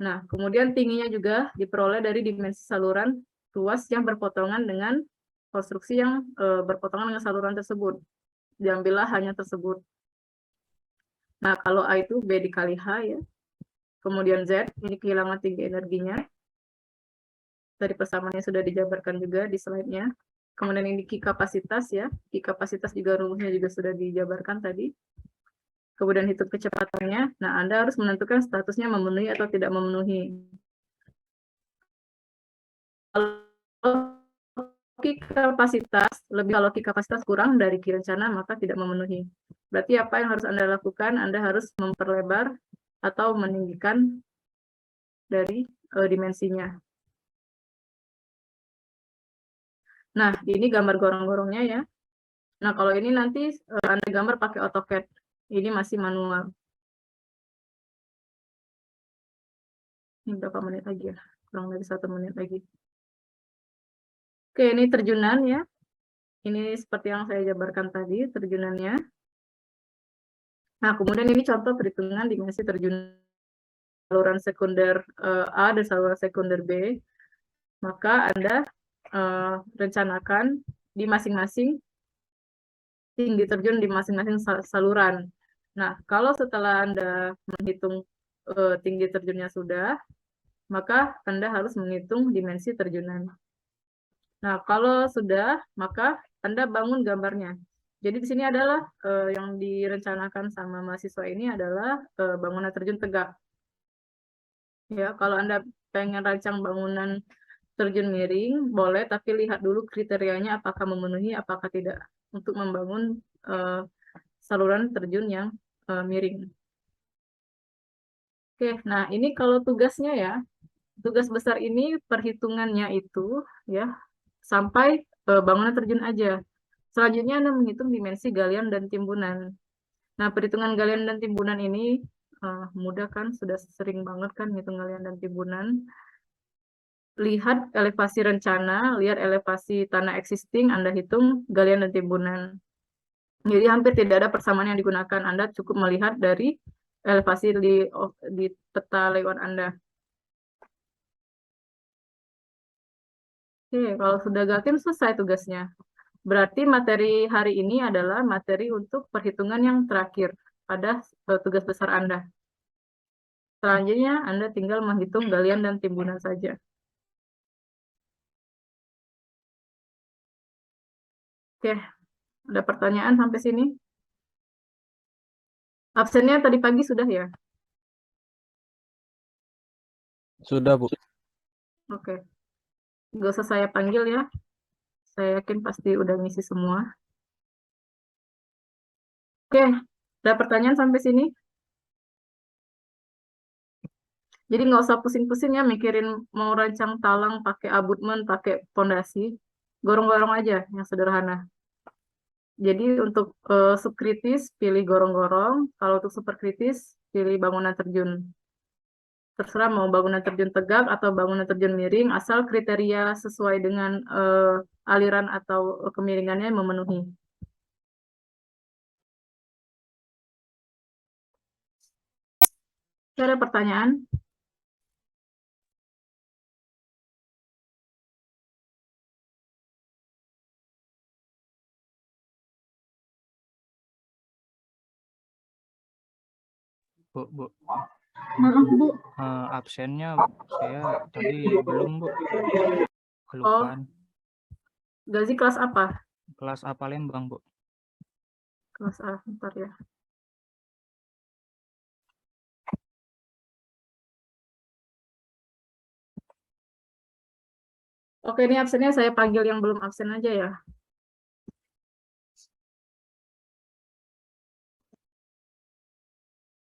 Nah, kemudian tingginya juga diperoleh dari dimensi saluran ruas yang berpotongan dengan konstruksi yang berpotongan dengan saluran tersebut. Diambillah hanya tersebut. Nah, kalau A itu B dikali H ya. Kemudian Z, ini kehilangan tinggi energinya. Dari persamaannya sudah dijabarkan juga di slide-nya. Kemudian ini Ki kapasitas ya. Ki kapasitas juga rumusnya juga sudah dijabarkan tadi. Kemudian hitung kecepatannya. Nah, Anda harus menentukan statusnya memenuhi atau tidak memenuhi. Kalau Ki kapasitas, kalau Ki kapasitas kurang dari Ki rencana, maka tidak memenuhi. Berarti apa yang harus Anda lakukan? Anda harus memperlebar atau meninggikan dari dimensinya. Nah, ini gambar gorong-gorongnya ya. Nah, kalau ini nanti Anda gambar pakai AutoCAD. Ini masih manual. Ini berapa menit lagi ya? Kurang lebih 1 menit lagi. Oke, ini terjunan ya. Ini seperti yang saya jabarkan tadi, terjunannya. Nah, kemudian ini contoh perhitungan dimensi terjunan saluran sekunder A dan saluran sekunder B. Maka Anda rencanakan di masing-masing tinggi terjun di masing-masing saluran. Nah, kalau setelah Anda menghitung tinggi terjunnya sudah, maka Anda harus menghitung dimensi terjunan. Nah, kalau sudah, maka Anda bangun gambarnya. Jadi di sini adalah yang direncanakan sama mahasiswa ini adalah bangunan terjun tegak. Ya, kalau Anda pengen rancang bangunan terjun miring, boleh, tapi lihat dulu kriterianya apakah memenuhi, apakah tidak, untuk membangun saluran terjun yang miring. Oke, nah ini kalau tugasnya ya, tugas besar ini perhitungannya itu ya sampai bangunan terjun aja. Selanjutnya Anda menghitung dimensi galian dan timbunan. Nah, perhitungan galian dan timbunan ini mudah kan, sudah sering banget kan hitung galian dan timbunan. Lihat elevasi rencana, lihat elevasi tanah existing, Anda hitung galian dan timbunan. Jadi hampir tidak ada persamaan yang digunakan. Anda cukup melihat dari elevasi di peta layout Anda. Oke, kalau sudah Galkim selesai tugasnya. Berarti materi hari ini adalah materi untuk perhitungan yang terakhir pada tugas besar Anda. Selanjutnya Anda tinggal menghitung galian dan timbunan saja. Oke, ada pertanyaan sampai sini? Absennya tadi pagi sudah ya? Sudah, Bu. Oke. Nggak usah saya panggil ya. Saya yakin pasti udah ngisi semua. Oke, ada pertanyaan sampai sini? Jadi nggak usah pusing-pusing ya mikirin mau rancang talang pakai abutmen, pakai pondasi. Gorong-gorong aja yang sederhana. Jadi untuk subkritis pilih gorong-gorong, kalau untuk superkritis pilih bangunan terjun. Terserah mau bangunan terjun tegak atau bangunan terjun miring, asal kriteria sesuai dengan aliran atau kemiringannya memenuhi. Ada pertanyaan? Bu. Maaf, Bu. Absennya saya tadi belum, Bu. Oh, Kelupaan. Gazi kelas apa? Kelas A Palembang, Bu. Kelas A, bentar ya. Oke, ini absennya saya panggil yang belum absen aja ya.